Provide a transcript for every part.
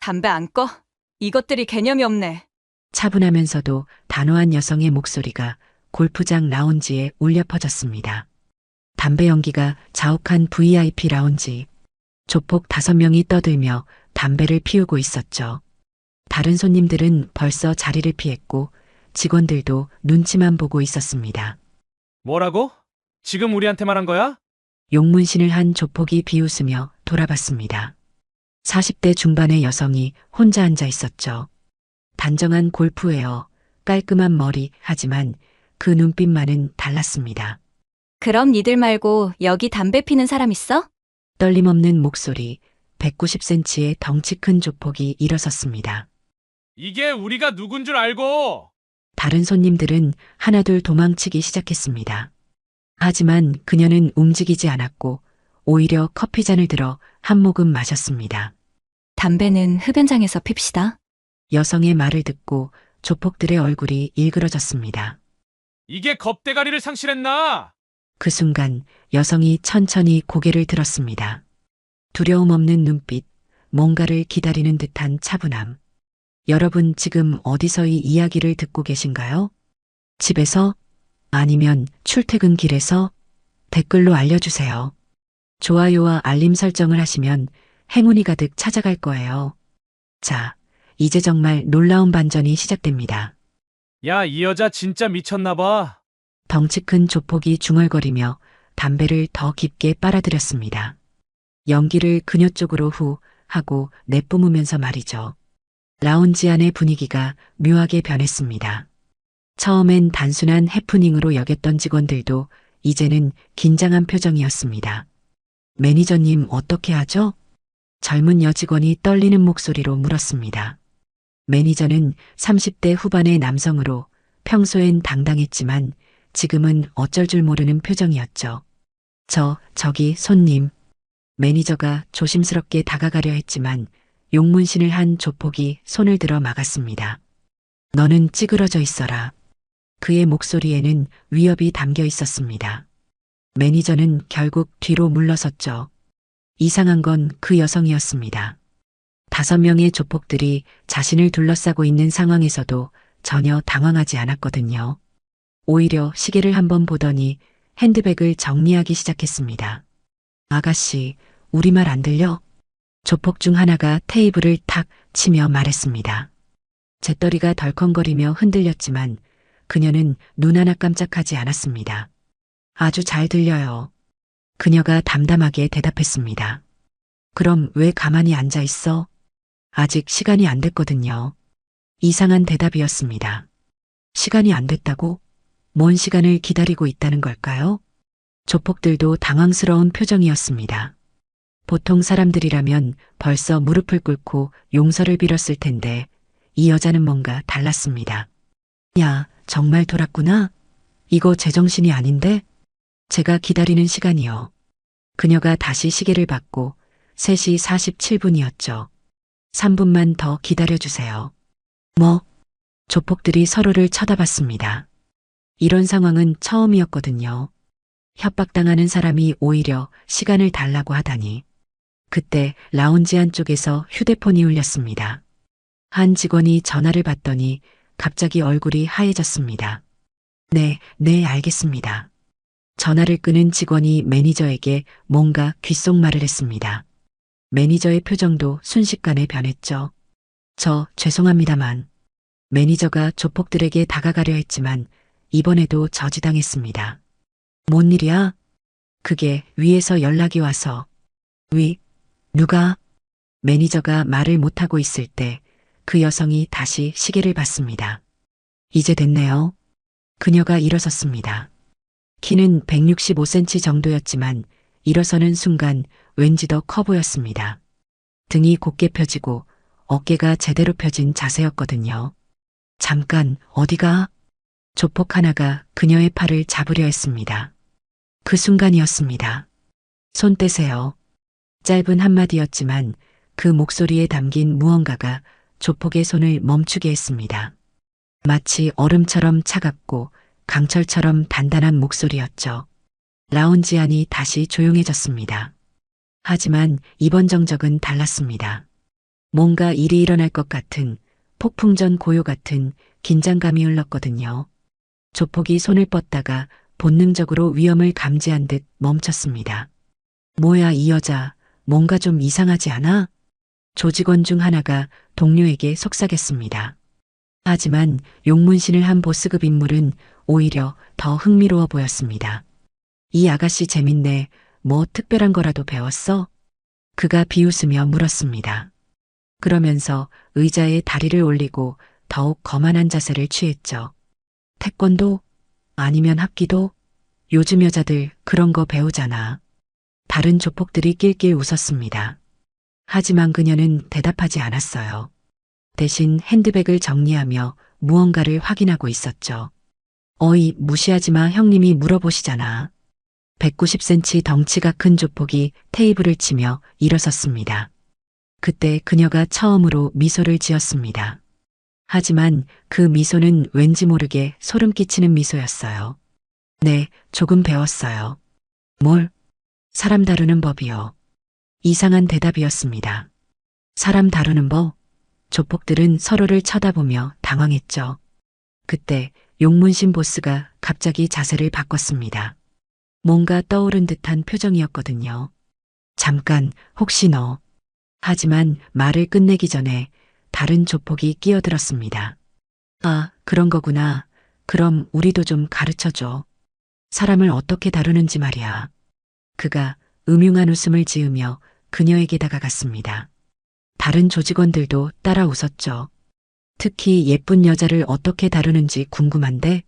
담배 안 꺼? 이것들이 개념이 없네. 차분하면서도 단호한 여성의 목소리가 골프장 라운지에 울려 퍼졌습니다. 담배 연기가 자욱한 VIP 라운지. 조폭 5명이 떠들며 담배를 피우고 있었죠. 다른 손님들은 벌써 자리를 피했고 직원들도 눈치만 보고 있었습니다. 뭐라고? 지금 우리한테 말한 거야? 용문신을 한 조폭이 비웃으며 돌아봤습니다. 40대 중반의 여성이 혼자 앉아 있었죠. 단정한 골프웨어, 깔끔한 머리, 하지만 그 눈빛만은 달랐습니다. 그럼 니들 말고 여기 담배 피는 사람 있어? 떨림 없는 목소리, 190cm의 덩치 큰 조폭이 일어섰습니다. 이게 우리가 누군 줄 알고! 다른 손님들은 하나둘 도망치기 시작했습니다. 하지만 그녀는 움직이지 않았고 오히려 커피잔을 들어 한 모금 마셨습니다. 담배는 흡연장에서 핍시다. 여성의 말을 듣고 조폭들의 얼굴이 일그러졌습니다. 이게 겁대가리를 상실했나? 그 순간 여성이 천천히 고개를 들었습니다. 두려움 없는 눈빛, 뭔가를 기다리는 듯한 차분함. 여러분 지금 어디서 이 이야기를 듣고 계신가요? 집에서? 아니면 출퇴근길에서? 댓글로 알려주세요. 좋아요와 알림 설정을 하시면 행운이 가득 찾아갈 거예요. 자, 이제 정말 놀라운 반전이 시작됩니다. 야, 이 여자 진짜 미쳤나봐. 덩치 큰 조폭이 중얼거리며 담배를 더 깊게 빨아들였습니다. 연기를 그녀 쪽으로 후 하고 내뿜으면서 말이죠. 라운지 안의 분위기가 묘하게 변했습니다. 처음엔 단순한 해프닝으로 여겼던 직원들도 이제는 긴장한 표정이었습니다. 매니저님 어떻게 하죠? 젊은 여직원이 떨리는 목소리로 물었습니다. 매니저는 30대 후반의 남성으로 평소엔 당당했지만 지금은 어쩔 줄 모르는 표정이었죠. 저기 손님. 매니저가 조심스럽게 다가가려 했지만 용문신을 한 조폭이 손을 들어 막았습니다. 너는 찌그러져 있어라. 그의 목소리에는 위협이 담겨 있었습니다. 매니저는 결국 뒤로 물러섰죠. 이상한 건 그 여성이었습니다. 5명의 조폭들이 자신을 둘러싸고 있는 상황에서도 전혀 당황하지 않았거든요. 오히려 시계를 한번 보더니 핸드백을 정리하기 시작했습니다. 아가씨, 우리말 안 들려? 조폭 중 하나가 테이블을 탁 치며 말했습니다. 재떨이가 덜컹거리며 흔들렸지만 그녀는 눈 하나 깜짝하지 않았습니다. 아주 잘 들려요. 그녀가 담담하게 대답했습니다. 그럼 왜 가만히 앉아 있어? 아직 시간이 안 됐거든요. 이상한 대답이었습니다. 시간이 안 됐다고? 뭔 시간을 기다리고 있다는 걸까요? 조폭들도 당황스러운 표정이었습니다. 보통 사람들이라면 벌써 무릎을 꿇고 용서를 빌었을 텐데 이 여자는 뭔가 달랐습니다. 야, 정말 돌았구나? 이거 제정신이 아닌데? 제가 기다리는 시간이요. 그녀가 다시 시계를 봤고 3시 47분이었죠. 3분만 더 기다려주세요. 뭐? 조폭들이 서로를 쳐다봤습니다. 이런 상황은 처음이었거든요. 협박당하는 사람이 오히려 시간을 달라고 하다니. 그때 라운지 안쪽에서 휴대폰이 울렸습니다. 한 직원이 전화를 받더니 갑자기 얼굴이 하얘졌습니다. 네, 알겠습니다. 전화를 끄는 직원이 매니저에게 뭔가 귓속말을 했습니다. 매니저의 표정도 순식간에 변했죠. 죄송합니다만. 매니저가 조폭들에게 다가가려 했지만 이번에도 저지당했습니다. 뭔 일이야? 그게 위에서 연락이 와서. 누가? 매니저가 말을 못하고 있을 때 그 여성이 다시 시계를 봤습니다. 이제 됐네요. 그녀가 일어섰습니다. 키는 165cm 정도였지만 일어서는 순간 왠지 더 커 보였습니다. 등이 곧게 펴지고 어깨가 제대로 펴진 자세였거든요. 잠깐, 어디가? 조폭 하나가 그녀의 팔을 잡으려 했습니다. 그 순간이었습니다. 손 떼세요. 짧은 한마디였지만 그 목소리에 담긴 무언가가 조폭의 손을 멈추게 했습니다. 마치 얼음처럼 차갑고 강철처럼 단단한 목소리였죠. 라운지 안이 다시 조용해졌습니다. 하지만 이번 정적은 달랐습니다. 뭔가 일이 일어날 것 같은 폭풍전 고요 같은 긴장감이 흘렀거든요. 조폭이 손을 뻗다가 본능적으로 위험을 감지한 듯 멈췄습니다. 뭐야, 이 여자, 뭔가 좀 이상하지 않아? 조직원 중 하나가 동료에게 속삭였습니다. 하지만 용문신을 한 보스급 인물은 오히려 더 흥미로워 보였습니다. 이 아가씨 재밌네. 뭐 특별한 거라도 배웠어? 그가 비웃으며 물었습니다. 그러면서 의자에 다리를 올리고 더욱 거만한 자세를 취했죠. 태권도? 아니면 합기도? 요즘 여자들 그런 거 배우잖아. 다른 조폭들이 낄낄 웃었습니다. 하지만 그녀는 대답하지 않았어요. 대신 핸드백을 정리하며 무언가를 확인하고 있었죠. 어이, 무시하지 마, 형님이 물어보시잖아. 190cm 덩치가 큰 조폭이 테이블을 치며 일어섰습니다. 그때 그녀가 처음으로 미소를 지었습니다. 하지만 그 미소는 왠지 모르게 소름 끼치는 미소였어요. 네, 조금 배웠어요. 뭘? 사람 다루는 법이요. 이상한 대답이었습니다. 사람 다루는 법? 조폭들은 서로를 쳐다보며 당황했죠. 그때 용문신 보스가 갑자기 자세를 바꿨습니다. 뭔가 떠오른 듯한 표정이었거든요. 잠깐, 혹시 너. 하지만 말을 끝내기 전에 다른 조폭이 끼어들었습니다. 아, 그런 거구나. 그럼 우리도 좀 가르쳐줘. 사람을 어떻게 다루는지 말이야. 그가 음흉한 웃음을 지으며 그녀에게 다가갔습니다. 다른 조직원들도 따라 웃었죠. 특히 예쁜 여자를 어떻게 다루는지 궁금한데?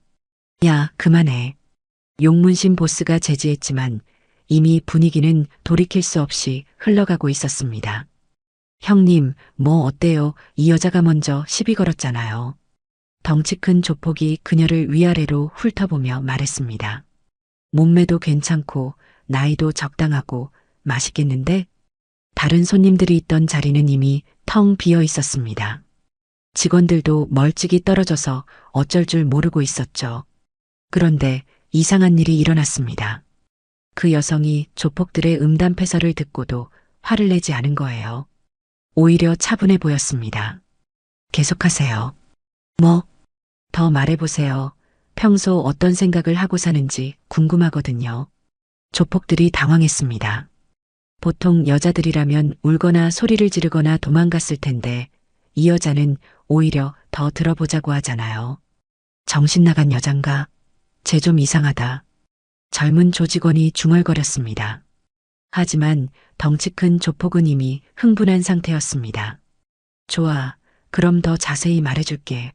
야, 그만해. 용문신 보스가 제지했지만 이미 분위기는 돌이킬 수 없이 흘러가고 있었습니다. 형님, 뭐 어때요? 이 여자가 먼저 시비 걸었잖아요. 덩치 큰 조폭이 그녀를 위아래로 훑어보며 말했습니다. 몸매도 괜찮고 나이도 적당하고 맛있겠는데? 다른 손님들이 있던 자리는 이미 텅 비어 있었습니다. 직원들도 멀찍이 떨어져서 어쩔 줄 모르고 있었죠. 그런데 이상한 일이 일어났습니다. 그 여성이 조폭들의 음담패설을 듣고도 화를 내지 않은 거예요. 오히려 차분해 보였습니다. 계속하세요. 뭐? 더 말해보세요. 평소 어떤 생각을 하고 사는지 궁금하거든요. 조폭들이 당황했습니다. 보통 여자들이라면 울거나 소리를 지르거나 도망갔을 텐데 이 여자는 오히려 더 들어보자고 하잖아요. 정신 나간 여잔가? 쟤 좀 이상하다. 젊은 조직원이 중얼거렸습니다. 하지만 덩치 큰 조폭은 이미 흥분한 상태였습니다. 좋아, 그럼 더 자세히 말해줄게.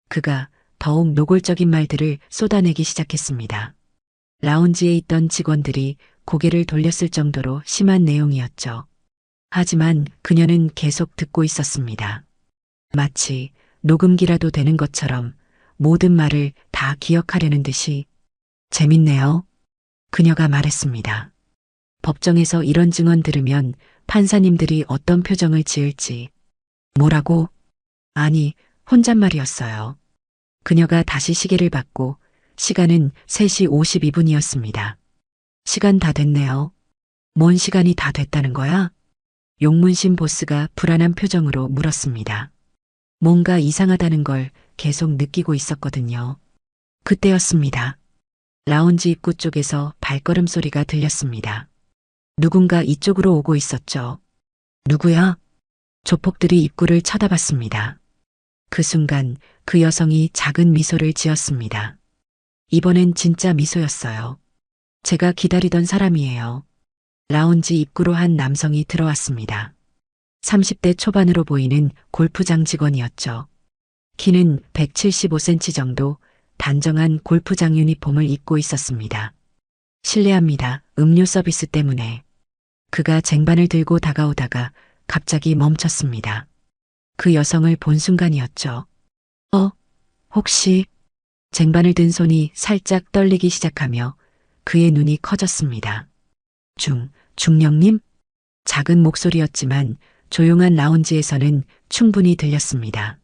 그가 더욱 노골적인 말들을 쏟아내기 시작했습니다. 라운지에 있던 직원들이 고개를 돌렸을 정도로 심한 내용이었죠. 하지만 그녀는 계속 듣고 있었습니다. 마치 녹음기라도 되는 것처럼 모든 말을 다 기억하려는 듯이. 재밌네요. 그녀가 말했습니다. 법정에서 이런 증언 들으면 판사님들이 어떤 표정을 지을지. 뭐라고? 아니, 혼잣말이었어요. 그녀가 다시 시계를 봤고 시간은 3시 52분이었습니다. 시간 다 됐네요. 뭔 시간이 다 됐다는 거야? 용문신 보스가 불안한 표정으로 물었습니다. 뭔가 이상하다는 걸 계속 느끼고 있었거든요. 그때였습니다. 라운지 입구 쪽에서 발걸음 소리가 들렸습니다. 누군가 이쪽으로 오고 있었죠. 누구야? 조폭들이 입구를 쳐다봤습니다. 그 순간 그 여성이 작은 미소를 지었습니다. 이번엔 진짜 미소였어요. 제가 기다리던 사람이에요. 라운지 입구로 한 남성이 들어왔습니다. 30대 초반으로 보이는 골프장 직원이었죠. 키는 175cm 정도, 단정한 골프장 유니폼을 입고 있었습니다. 실례합니다. 음료 서비스 때문에. 그가 쟁반을 들고 다가오다가 갑자기 멈췄습니다. 그 여성을 본 순간이었죠. 혹시? 쟁반을 든 손이 살짝 떨리기 시작하며 그의 눈이 커졌습니다. 중령님? 작은 목소리였지만 조용한 라운지에서는 충분히 들렸습니다.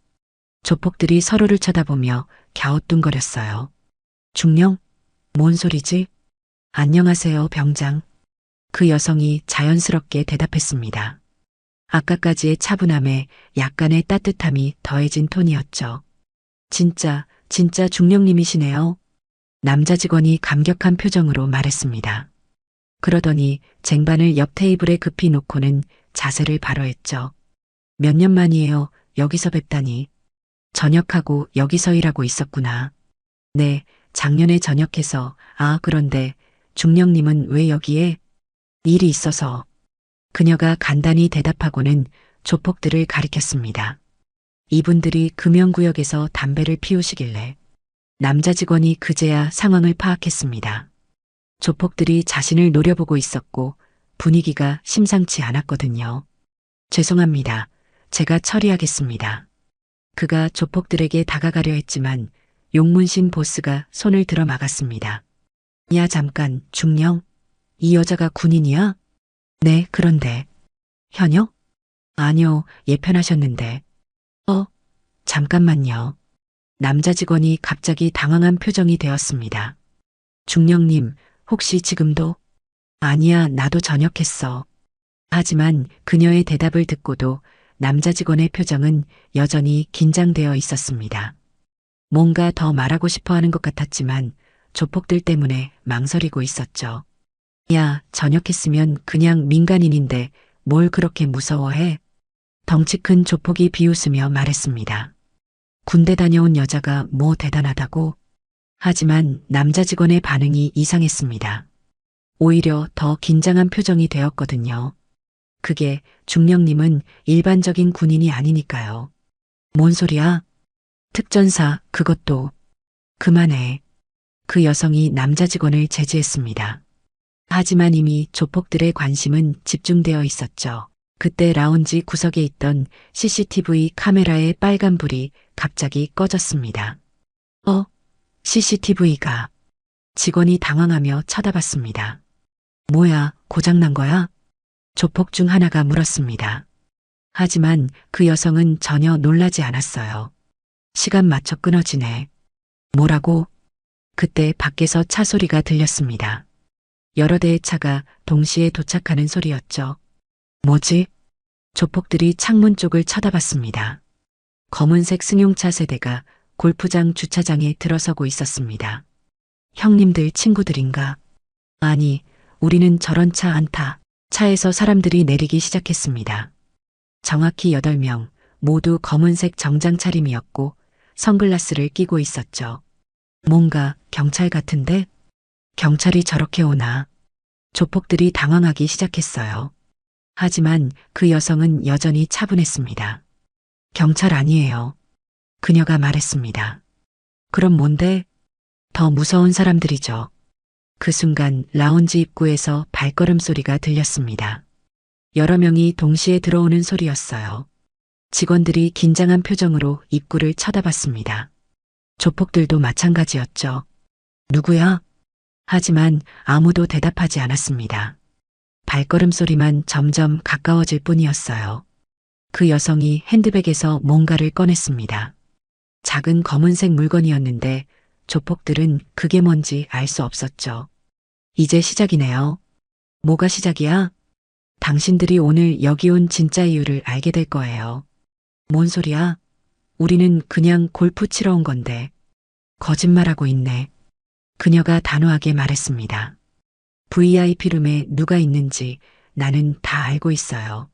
조폭들이 서로를 쳐다보며 갸우뚱거렸어요. 중령? 뭔 소리지? 안녕하세요, 병장. 그 여성이 자연스럽게 대답했습니다. 아까까지의 차분함에 약간의 따뜻함이 더해진 톤이었죠. 진짜 중령님이시네요. 남자 직원이 감격한 표정으로 말했습니다. 그러더니 쟁반을 옆 테이블에 급히 놓고는 자세를 바로 했죠. 몇 년 만이에요. 여기서 뵙다니. 전역하고 여기서 일하고 있었구나. 네, 작년에 전역해서. 그런데 중령님은 왜 여기에? 일이 있어서. 그녀가 간단히 대답하고는 조폭들을 가리켰습니다. 이분들이 금연구역에서 담배를 피우시길래 남자 직원이 그제야 상황을 파악했습니다. 조폭들이 자신을 노려보고 있었고 분위기가 심상치 않았거든요. 죄송합니다. 제가 처리하겠습니다. 그가 조폭들에게 다가가려 했지만 용문신 보스가 손을 들어 막았습니다. 야, 잠깐, 중령? 이 여자가 군인이야? 네, 그런데. 현역? 아니요, 예편하셨는데. 잠깐만요. 남자 직원이 갑자기 당황한 표정이 되었습니다. 중령님, 혹시 지금도? 아니야, 나도 전역했어. 하지만 그녀의 대답을 듣고도 남자 직원의 표정은 여전히 긴장되어 있었습니다. 뭔가 더 말하고 싶어 하는 것 같았지만 조폭들 때문에 망설이고 있었죠. 야, 전역했으면 그냥 민간인인데 뭘 그렇게 무서워해? 덩치 큰 조폭이 비웃으며 말했습니다. 군대 다녀온 여자가 뭐 대단하다고? 하지만 남자 직원의 반응이 이상했습니다. 오히려 더 긴장한 표정이 되었거든요. 그게 중령님은 일반적인 군인이 아니니까요. 뭔 소리야? 특전사, 그것도. 그만해. 그 여성이 남자 직원을 제지했습니다. 하지만 이미 조폭들의 관심은 집중되어 있었죠. 그때 라운지 구석에 있던 CCTV 카메라의 빨간불이 갑자기 꺼졌습니다. CCTV가. 직원이 당황하며 쳐다봤습니다. 뭐야, 고장난 거야? 조폭 중 하나가 물었습니다. 하지만 그 여성은 전혀 놀라지 않았어요. 시간 맞춰 끊어지네. 뭐라고? 그때 밖에서 차 소리가 들렸습니다. 여러 대의 차가 동시에 도착하는 소리였죠. 뭐지? 조폭들이 창문 쪽을 쳐다봤습니다. 검은색 승용차 세대가 골프장 주차장에 들어서고 있었습니다. 형님들 친구들인가? 아니, 우리는 저런 차 안 타. 차에서 사람들이 내리기 시작했습니다. 정확히 8명, 모두 검은색 정장 차림이었고 선글라스를 끼고 있었죠. 뭔가 경찰 같은데? 경찰이 저렇게 오나? 조폭들이 당황하기 시작했어요. 하지만 그 여성은 여전히 차분했습니다. 경찰 아니에요. 그녀가 말했습니다. 그럼 뭔데? 더 무서운 사람들이죠. 그 순간 라운지 입구에서 발걸음 소리가 들렸습니다. 여러 명이 동시에 들어오는 소리였어요. 직원들이 긴장한 표정으로 입구를 쳐다봤습니다. 조폭들도 마찬가지였죠. 누구야? 하지만 아무도 대답하지 않았습니다. 발걸음 소리만 점점 가까워질 뿐이었어요. 그 여성이 핸드백에서 뭔가를 꺼냈습니다. 작은 검은색 물건이었는데 조폭들은 그게 뭔지 알 수 없었죠. 이제 시작이네요. 뭐가 시작이야? 당신들이 오늘 여기 온 진짜 이유를 알게 될 거예요. 뭔 소리야? 우리는 그냥 골프 치러 온 건데. 거짓말하고 있네. 그녀가 단호하게 말했습니다. VIP룸에 누가 있는지 나는 다 알고 있어요.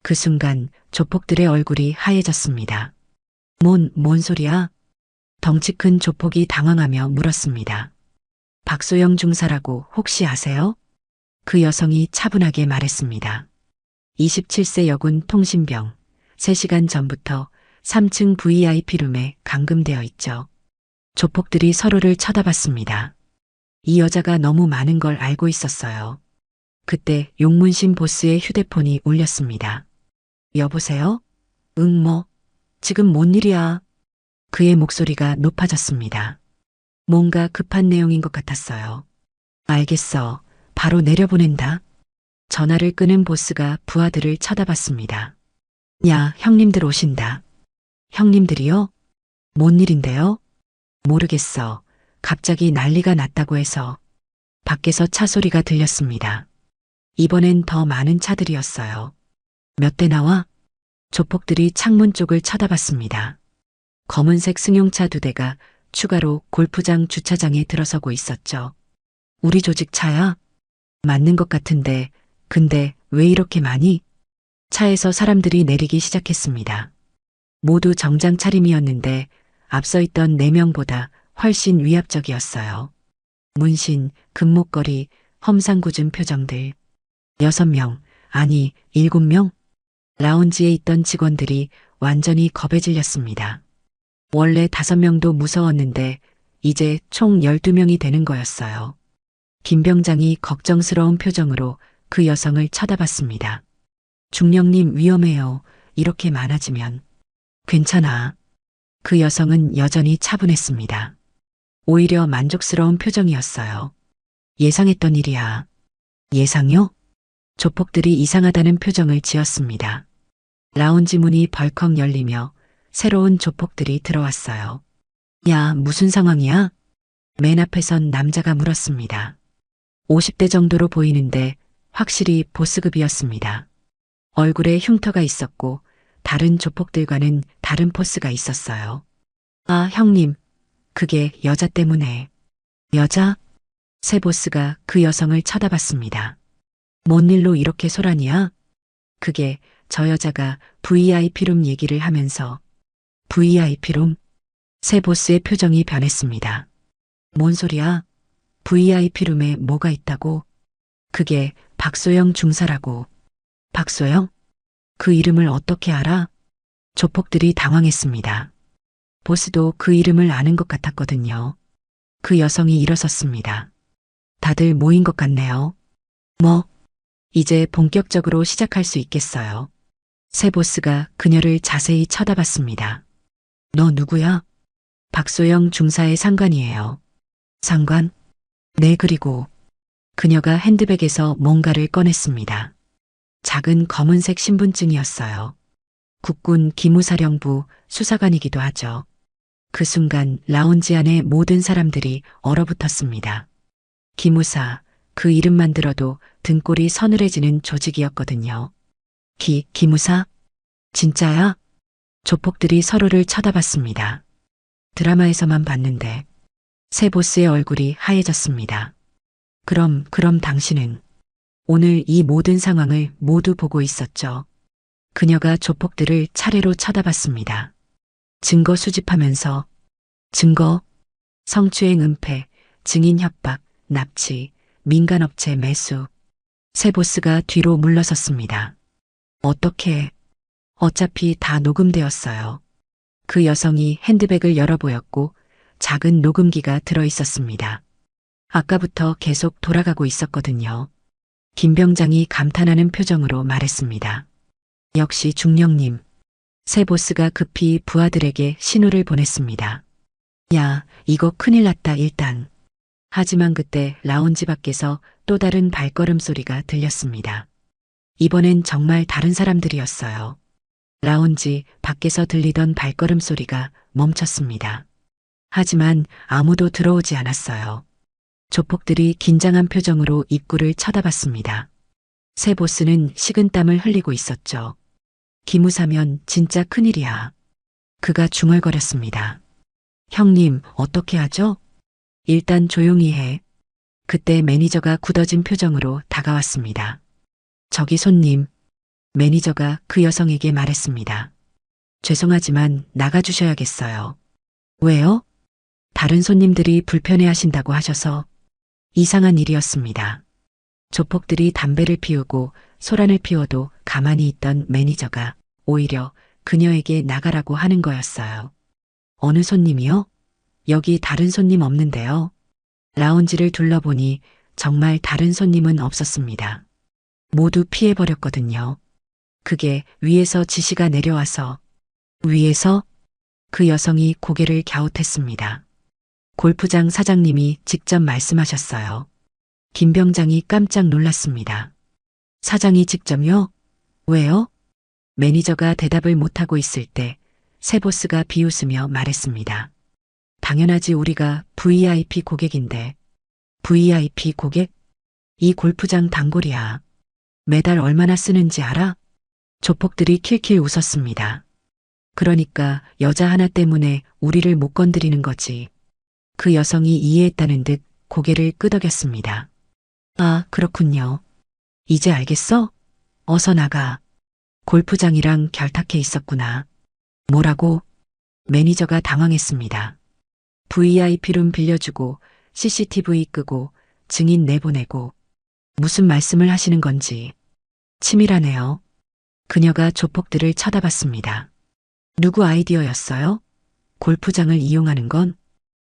그 순간 조폭들의 얼굴이 하얘졌습니다. 뭔 소리야? 덩치 큰 조폭이 당황하며 물었습니다. 박소영 중사라고 혹시 아세요? 그 여성이 차분하게 말했습니다. 27세 여군 통신병, 3시간 전부터 3층 VIP룸에 감금되어 있죠. 조폭들이 서로를 쳐다봤습니다. 이 여자가 너무 많은 걸 알고 있었어요. 그때 용문신 보스의 휴대폰이 울렸습니다. 여보세요? 지금 뭔 일이야? 그의 목소리가 높아졌습니다. 뭔가 급한 내용인 것 같았어요. 알겠어. 바로 내려보낸다. 전화를 끊은 보스가 부하들을 쳐다봤습니다. 야, 형님들 오신다. 형님들이요? 뭔 일인데요? 모르겠어. 갑자기 난리가 났다고 해서. 밖에서 차 소리가 들렸습니다. 이번엔 더 많은 차들이었어요. 몇 대 나와? 조폭들이 창문 쪽을 쳐다봤습니다. 검은색 승용차 2대가 추가로 골프장 주차장에 들어서고 있었죠. 우리 조직 차야? 맞는 것 같은데, 근데 왜 이렇게 많이? 차에서 사람들이 내리기 시작했습니다. 모두 정장 차림이었는데 앞서 있던 4명보다 훨씬 위압적이었어요. 문신, 금목걸이, 험상궂은 표정들. 6명, 아니 7명? 라운지에 있던 직원들이 완전히 겁에 질렸습니다. 원래 5명도 무서웠는데 이제 총 12명이 되는 거였어요. 김 병장이 걱정스러운 표정으로 그 여성을 쳐다봤습니다. 중령님 위험해요. 이렇게 많아지면. 괜찮아. 그 여성은 여전히 차분했습니다. 오히려 만족스러운 표정이었어요. 예상했던 일이야. 예상요? 조폭들이 이상하다는 표정을 지었습니다. 라운지 문이 벌컥 열리며 새로운 조폭들이 들어왔어요. 야, 무슨 상황이야? 맨 앞에 선 남자가 물었습니다. 50대 정도로 보이는데 확실히 보스급이었습니다. 얼굴에 흉터가 있었고 다른 조폭들과는 다른 포스가 있었어요. 아, 형님, 그게 여자 때문에. 여자? 새 보스가 그 여성을 쳐다봤습니다. 뭔 일로 이렇게 소란이야? 그게 저 여자가 VIP룸 얘기를 하면서. VIP룸? 새 보스의 표정이 변했습니다. 뭔 소리야? VIP룸에 뭐가 있다고? 그게 박소영 중사라고. 박소영? 그 이름을 어떻게 알아? 조폭들이 당황했습니다. 보스도 그 이름을 아는 것 같았거든요. 그 여성이 일어섰습니다. 다들 모인 것 같네요. 뭐? 이제 본격적으로 시작할 수 있겠어요. 새 보스가 그녀를 자세히 쳐다봤습니다. 너 누구야? 박소영 중사의 상관이에요. 상관? 네, 그리고 그녀가 핸드백에서 뭔가를 꺼냈습니다. 작은 검은색 신분증이었어요. 국군 기무사령부 수사관이기도 하죠. 그 순간 라운지 안의 모든 사람들이 얼어붙었습니다. 기무사, 그 이름만 들어도 등골이 서늘해지는 조직이었거든요. 기무사? 진짜야? 조폭들이 서로를 쳐다봤습니다. 드라마에서만 봤는데. 새 보스의 얼굴이 하얘졌습니다. 그럼 당신은 오늘 이 모든 상황을 모두 보고 있었죠. 그녀가 조폭들을 차례로 쳐다봤습니다. 증거 수집하면서. 증거? 성추행 은폐, 증인 협박, 납치, 민간업체 매수. 새 보스가 뒤로 물러섰습니다. 어떻게? 어차피 다 녹음되었어요. 그 여성이 핸드백을 열어 보였고 작은 녹음기가 들어 있었습니다. 아까부터 계속 돌아가고 있었거든요. 김 병장이 감탄하는 표정으로 말했습니다. 역시 중령님. 새 보스가 급히 부하들에게 신호를 보냈습니다. 야, 이거 큰일 났다 일단. 하지만 그때 라운지 밖에서 또 다른 발걸음 소리가 들렸습니다. 이번엔 정말 다른 사람들이었어요. 라운지 밖에서 들리던 발걸음 소리가 멈췄습니다. 하지만 아무도 들어오지 않았어요. 조폭들이 긴장한 표정으로 입구를 쳐다봤습니다. 새 보스는 식은땀을 흘리고 있었죠. 기무사면 진짜 큰일이야. 그가 중얼거렸습니다. 형님, 어떻게 하죠? 일단 조용히 해. 그때 매니저가 굳어진 표정으로 다가왔습니다. 저기 손님. 매니저가 그 여성에게 말했습니다. 죄송하지만 나가주셔야겠어요. 왜요? 다른 손님들이 불편해하신다고 하셔서. 이상한 일이었습니다. 조폭들이 담배를 피우고 소란을 피워도 가만히 있던 매니저가 오히려 그녀에게 나가라고 하는 거였어요. 어느 손님이요? 여기 다른 손님 없는데요. 라운지를 둘러보니 정말 다른 손님은 없었습니다. 모두 피해버렸거든요. 그게 위에서 지시가 내려와서. 위에서? 그 여성이 고개를 갸웃했습니다. 골프장 사장님이 직접 말씀하셨어요. 김 병장이 깜짝 놀랐습니다. 사장이 직접요? 왜요? 매니저가 대답을 못하고 있을 때 새 보스가 비웃으며 말했습니다. 당연하지, 우리가 VIP 고객인데. VIP 고객? 이 골프장 단골이야. 매달 얼마나 쓰는지 알아? 조폭들이 킬킬 웃었습니다. 그러니까 여자 하나 때문에 우리를 못 건드리는 거지. 그 여성이 이해했다는 듯 고개를 끄덕였습니다. 아, 그렇군요. 이제 알겠어? 어서 나가. 골프장이랑 결탁해 있었구나. 뭐라고? 매니저가 당황했습니다. VIP룸 빌려주고 CCTV 끄고 증인 내보내고 무슨 말씀을 하시는 건지 치밀하네요. 그녀가 조폭들을 쳐다봤습니다. 누구 아이디어였어요? 골프장을 이용하는 건?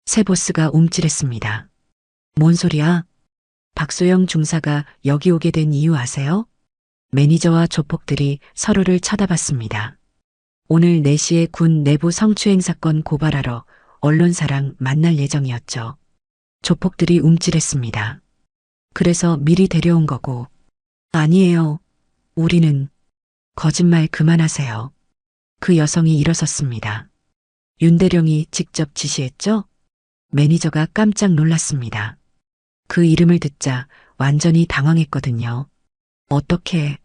새 보스가 움찔했습니다. 뭔 소리야? 박소영 중사가 여기 오게 된 이유 아세요? 매니저와 조폭들이 서로를 쳐다봤습니다. 오늘 4시에 군 내부 성추행 사건 고발하러 언론사랑 만날 예정이었죠. 조폭들이 움찔했습니다. 그래서 미리 데려온 거고. 아니에요. 우리는 거짓말 그만하세요. 그 여성이 일어섰습니다. 윤대령이 직접 지시했죠? 매니저가 깜짝 놀랐습니다. 그 이름을 듣자 완전히 당황했거든요. 어떻게?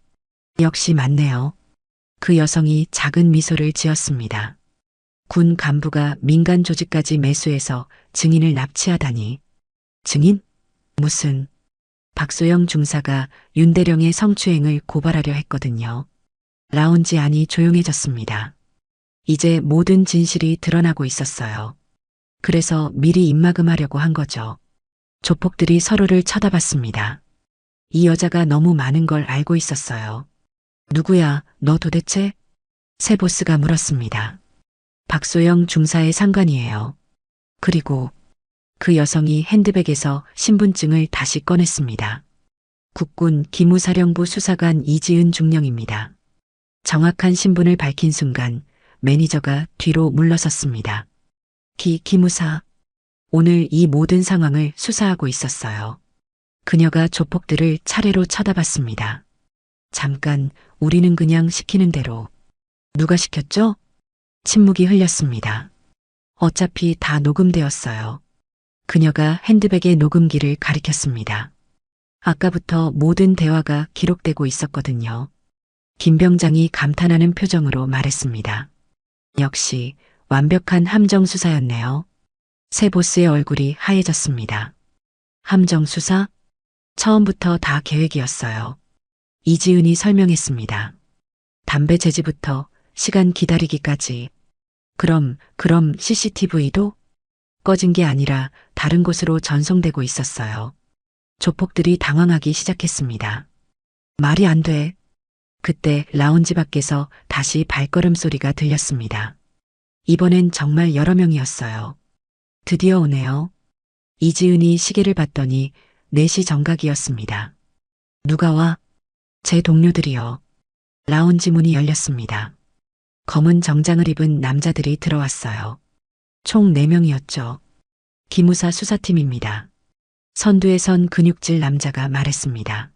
역시 맞네요. 그 여성이 작은 미소를 지었습니다. 군 간부가 민간 조직까지 매수해서 증인을 납치하다니. 증인? 무슨? 박소영 중사가 윤대령의 성추행을 고발하려 했거든요. 라운지 안이 조용해졌습니다. 이제 모든 진실이 드러나고 있었어요. 그래서 미리 입막음하려고 한 거죠. 조폭들이 서로를 쳐다봤습니다. 이 여자가 너무 많은 걸 알고 있었어요. 누구야, 너 도대체? 새 보스가 물었습니다. 박소영 중사의 상관이에요. 그리고 그 여성이 핸드백에서 신분증을 다시 꺼냈습니다. 국군 기무사령부 수사관 이지은 중령입니다. 정확한 신분을 밝힌 순간 매니저가 뒤로 물러섰습니다. 기무사. 오늘 이 모든 상황을 수사하고 있었어요. 그녀가 조폭들을 차례로 쳐다봤습니다. 잠깐, 우리는 그냥 시키는 대로. 누가 시켰죠? 침묵이 흘렸습니다. 어차피 다 녹음되었어요. 그녀가 핸드백의 녹음기를 가리켰습니다. 아까부터 모든 대화가 기록되고 있었거든요. 김병장이 감탄하는 표정으로 말했습니다. 역시 완벽한 함정 수사였네요. 새 보스의 얼굴이 하얘졌습니다. 함정 수사? 처음부터 다 계획이었어요. 이지은이 설명했습니다. 담배 제지부터 시간 기다리기까지. 그럼 CCTV도 꺼진 게 아니라 다른 곳으로 전송되고 있었어요. 조폭들이 당황하기 시작했습니다. 말이 안 돼. 그때 라운지 밖에서 다시 발걸음 소리가 들렸습니다. 이번엔 정말 여러 명이었어요. 드디어 오네요. 이지은이 시계를 봤더니 4시 정각이었습니다. 누가 와? 제 동료들이요. 라운지 문이 열렸습니다. 검은 정장을 입은 남자들이 들어왔어요. 총 4명이었죠. 기무사 수사팀입니다. 선두에 선 근육질 남자가 말했습니다.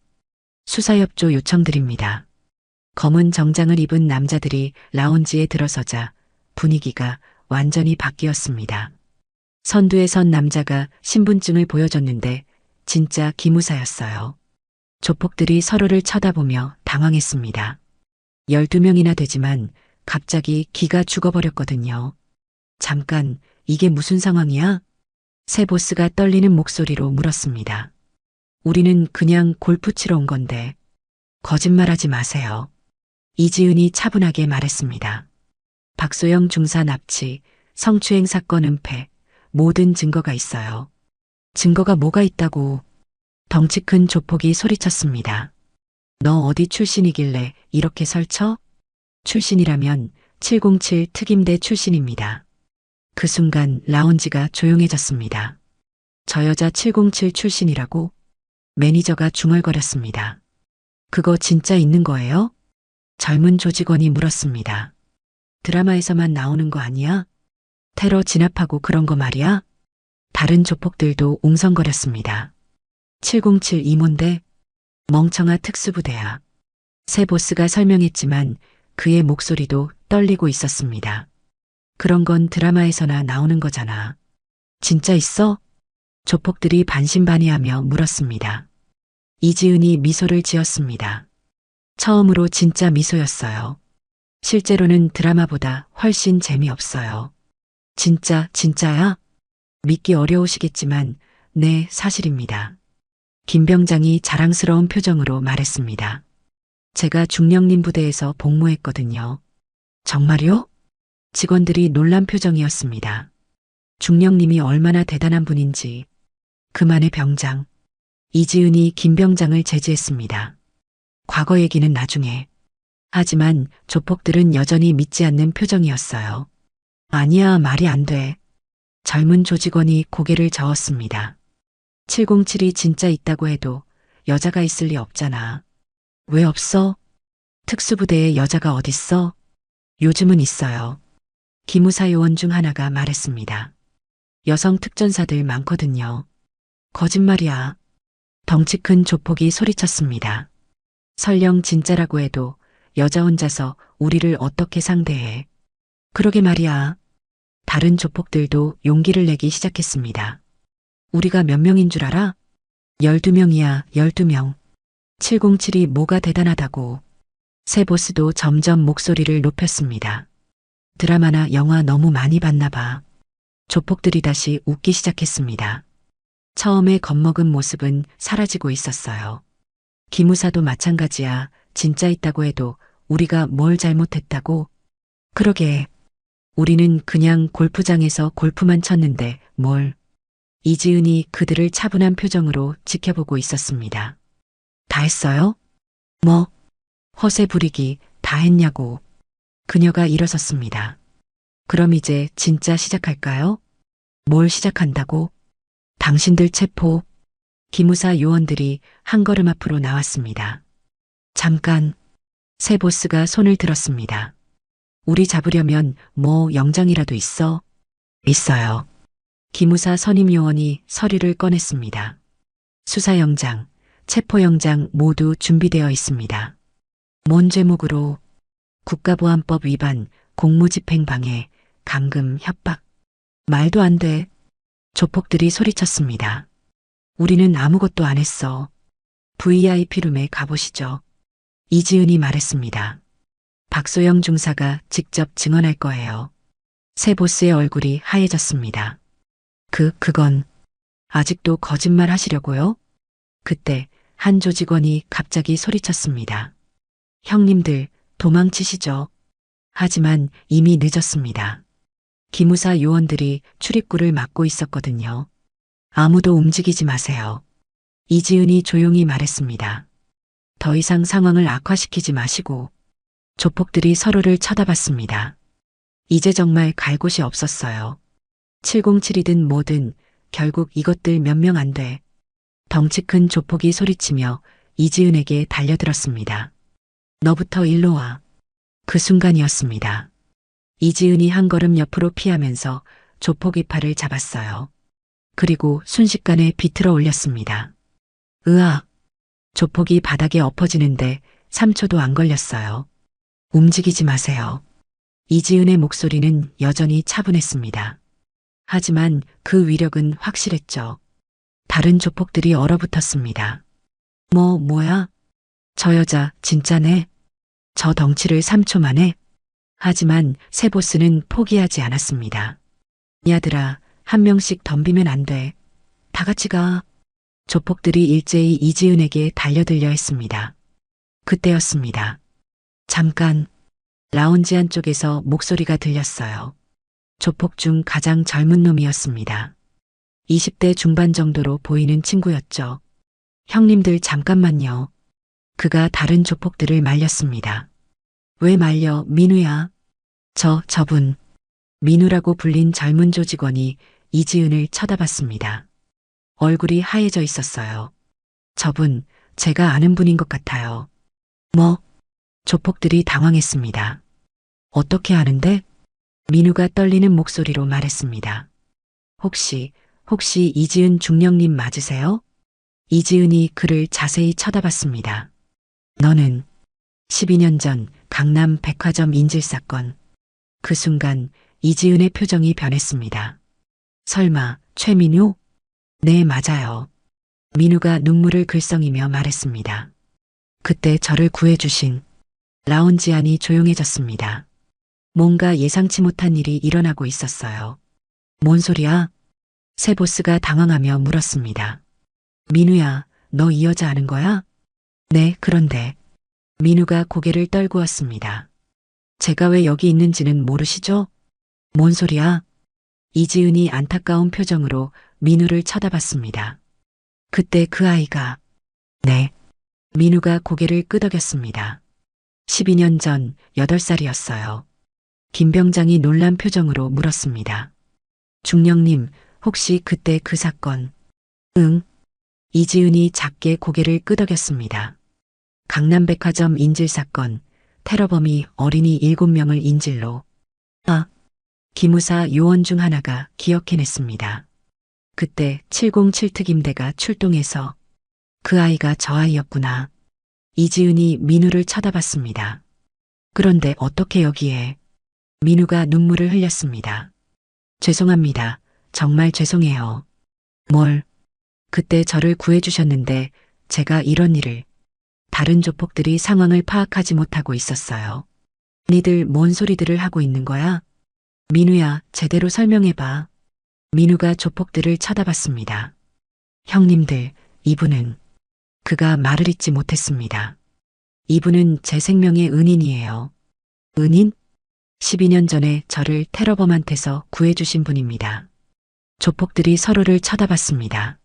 수사협조 요청드립니다. 검은 정장을 입은 남자들이 라운지에 들어서자 분위기가 완전히 바뀌었습니다. 선두에 선 남자가 신분증을 보여줬는데 진짜 기무사였어요. 조폭들이 서로를 쳐다보며 당황했습니다. 12명이나 되지만 갑자기 기가 죽어버렸거든요. 잠깐, 이게 무슨 상황이야? 새 보스가 떨리는 목소리로 물었습니다. 우리는 그냥 골프 치러 온 건데. 거짓말하지 마세요. 이지은이 차분하게 말했습니다. 박소영 중사 납치, 성추행 사건 은폐, 모든 증거가 있어요. 증거가 뭐가 있다고? 덩치 큰 조폭이 소리쳤습니다. 너 어디 출신이길래 이렇게 설쳐? 출신이라면 707 특임대 출신입니다. 그 순간 라운지가 조용해졌습니다. 저 여자 707 출신이라고? 매니저가 중얼거렸습니다. 그거 진짜 있는 거예요? 젊은 조직원이 물었습니다. 드라마에서만 나오는 거 아니야? 테러 진압하고 그런 거 말이야? 다른 조폭들도 웅성거렸습니다. 707 이모인데? 멍청아 특수부대야. 새 보스가 설명했지만 그의 목소리도 떨리고 있었습니다. 그런 건 드라마에서나 나오는 거잖아. 진짜 있어? 조폭들이 반신반의하며 물었습니다. 이지은이 미소를 지었습니다. 처음으로 진짜 미소였어요. 실제로는 드라마보다 훨씬 재미없어요. 진짜야? 믿기 어려우시겠지만, 네, 사실입니다. 김 병장이 자랑스러운 표정으로 말했습니다. 제가 중령님 부대에서 복무했거든요. 정말요? 직원들이 놀란 표정이었습니다. 중령님이 얼마나 대단한 분인지. 그만의 병장. 이지은이 김 병장을 제지했습니다. 과거 얘기는 나중에. 하지만 조폭들은 여전히 믿지 않는 표정이었어요. 아니야, 말이 안 돼. 젊은 조직원이 고개를 저었습니다. 707이 진짜 있다고 해도 여자가 있을 리 없잖아. 왜 없어? 특수부대에 여자가 어딨어? 요즘은 있어요. 기무사 요원 중 하나가 말했습니다. 여성 특전사들 많거든요. 거짓말이야. 덩치 큰 조폭이 소리쳤습니다. 설령 진짜라고 해도 여자 혼자서 우리를 어떻게 상대해. 그러게 말이야. 다른 조폭들도 용기를 내기 시작했습니다. 우리가 몇 명인 줄 알아? 12명이야, 12명. 707이 뭐가 대단하다고. 새 보스도 점점 목소리를 높였습니다. 드라마나 영화 너무 많이 봤나 봐. 조폭들이 다시 웃기 시작했습니다. 처음에 겁먹은 모습은 사라지고 있었어요. 기무사도 마찬가지야. 진짜 있다고 해도 우리가 뭘 잘못했다고? 그러게. 우리는 그냥 골프장에서 골프만 쳤는데 뭘. 이지은이 그들을 차분한 표정으로 지켜보고 있었습니다. 다 했어요? 뭐? 허세 부리기 다 했냐고. 그녀가 일어섰습니다. 그럼 이제 진짜 시작할까요? 뭘 시작한다고? 당신들 체포. 기무사 요원들이 한 걸음 앞으로 나왔습니다. 잠깐. 새 보스가 손을 들었습니다. 우리 잡으려면 뭐 영장이라도 있어? 있어요. 기무사 선임 요원이 서류를 꺼냈습니다. 수사영장, 체포영장 모두 준비되어 있습니다. 뭔 죄목으로? 국가보안법 위반, 공무집행방해, 감금, 협박. 말도 안 돼. 조폭들이 소리쳤습니다. 우리는 아무것도 안 했어. VIP룸에 가보시죠. 이지은이 말했습니다. 박소영 중사가 직접 증언할 거예요. 새 보스의 얼굴이 하얘졌습니다. 그건 아직도 거짓말 하시려고요? 그때 한 조직원이 갑자기 소리쳤습니다. 형님들, 도망치시죠. 하지만 이미 늦었습니다. 기무사 요원들이 출입구를 막고 있었거든요. 아무도 움직이지 마세요. 이지은이 조용히 말했습니다. 더 이상 상황을 악화시키지 마시고. 조폭들이 서로를 쳐다봤습니다. 이제 정말 갈 곳이 없었어요. 707이든 뭐든 결국 이것들 몇 명 안 돼. 덩치 큰 조폭이 소리치며 이지은에게 달려들었습니다. 너부터 일로 와. 그 순간이었습니다. 이지은이 한 걸음 옆으로 피하면서 조폭 이팔을 잡았어요. 그리고 순식간에 비틀어 올렸습니다. 으악! 조폭이 바닥에 엎어지는데 3초도 안 걸렸어요. 움직이지 마세요. 이지은의 목소리는 여전히 차분했습니다. 하지만 그 위력은 확실했죠. 다른 조폭들이 얼어붙었습니다. 뭐야? 저 여자 진짜네? 저 덩치를 3초 만에? 하지만 새 보스는 포기하지 않았습니다. 야들아, 한 명씩 덤비면 안 돼. 다 같이 가. 조폭들이 일제히 이지은에게 달려들려 했습니다. 그때였습니다. 잠깐. 라운지 안쪽에서 목소리가 들렸어요. 조폭 중 가장 젊은 놈이었습니다. 20대 중반 정도로 보이는 친구였죠. 형님들 잠깐만요. 그가 다른 조폭들을 말렸습니다. 왜 말려, 민우야? 저분. 민우라고 불린 젊은 조직원이 이지은을 쳐다봤습니다. 얼굴이 하얘져 있었어요. 저분, 제가 아는 분인 것 같아요. 뭐? 조폭들이 당황했습니다. 어떻게 아는데? 민우가 떨리는 목소리로 말했습니다. 혹시 이지은 중령님 맞으세요? 이지은이 그를 자세히 쳐다봤습니다. 너는 12년 전 강남 백화점 인질 사건. 그 순간 이지은의 표정이 변했습니다. 설마 최민우? 네, 맞아요. 민우가 눈물을 글썽이며 말했습니다. 그때 저를 구해주신 라운지 안이 조용해졌습니다. 뭔가 예상치 못한 일이 일어나고 있었어요. 뭔 소리야? 새 보스가 당황하며 물었습니다. 민우야, 너 이 여자 아는 거야? 네, 그런데. 민우가 고개를 떨구었습니다. 제가 왜 여기 있는지는 모르시죠? 뭔 소리야? 이지은이 안타까운 표정으로 민우를 쳐다봤습니다. 그때 그 아이가, 네. 민우가 고개를 끄덕였습니다. 12년 전 8살이었어요. 김병장이 놀란 표정으로 물었습니다. 중령님, 혹시 그때 그 사건? 응. 이지은이 작게 고개를 끄덕였습니다. 강남백화점 인질 사건, 테러범이 어린이 7명을 인질로. 기무사 요원 중 하나가 기억해냈습니다. 그때 707 특임대가 출동해서 그 아이가 저 아이였구나. 이지은이 민우를 쳐다봤습니다. 그런데 어떻게 여기에? 민우가 눈물을 흘렸습니다. 죄송합니다. 정말 죄송해요. 뭘? 그때 저를 구해주셨는데 제가 이런 일을. 다른 조폭들이 상황을 파악하지 못하고 있었어요. 니들 뭔 소리들을 하고 있는 거야? 민우야, 제대로 설명해봐. 민우가 조폭들을 쳐다봤습니다. 형님들, 이분은. 그가 말을 잇지 못했습니다. 이분은 제 생명의 은인이에요. 은인? 12년 전에 저를 테러범한테서 구해주신 분입니다. 조폭들이 서로를 쳐다봤습니다.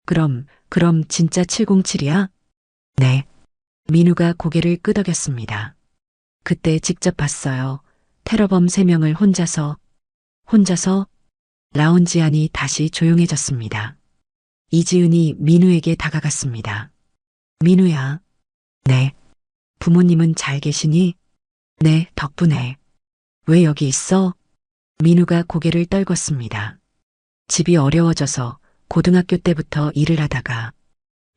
그럼 진짜 707이야? 네. 민우가 고개를 끄덕였습니다. 그때 직접 봤어요. 테러범 3명을 혼자서? 라운지 안이 다시 조용해졌습니다. 이지은이 민우에게 다가갔습니다. 민우야. 네. 부모님은 잘 계시니? 네, 덕분에. 왜 여기 있어? 민우가 고개를 떨궜습니다. 집이 어려워져서 고등학교 때부터 일을 하다가.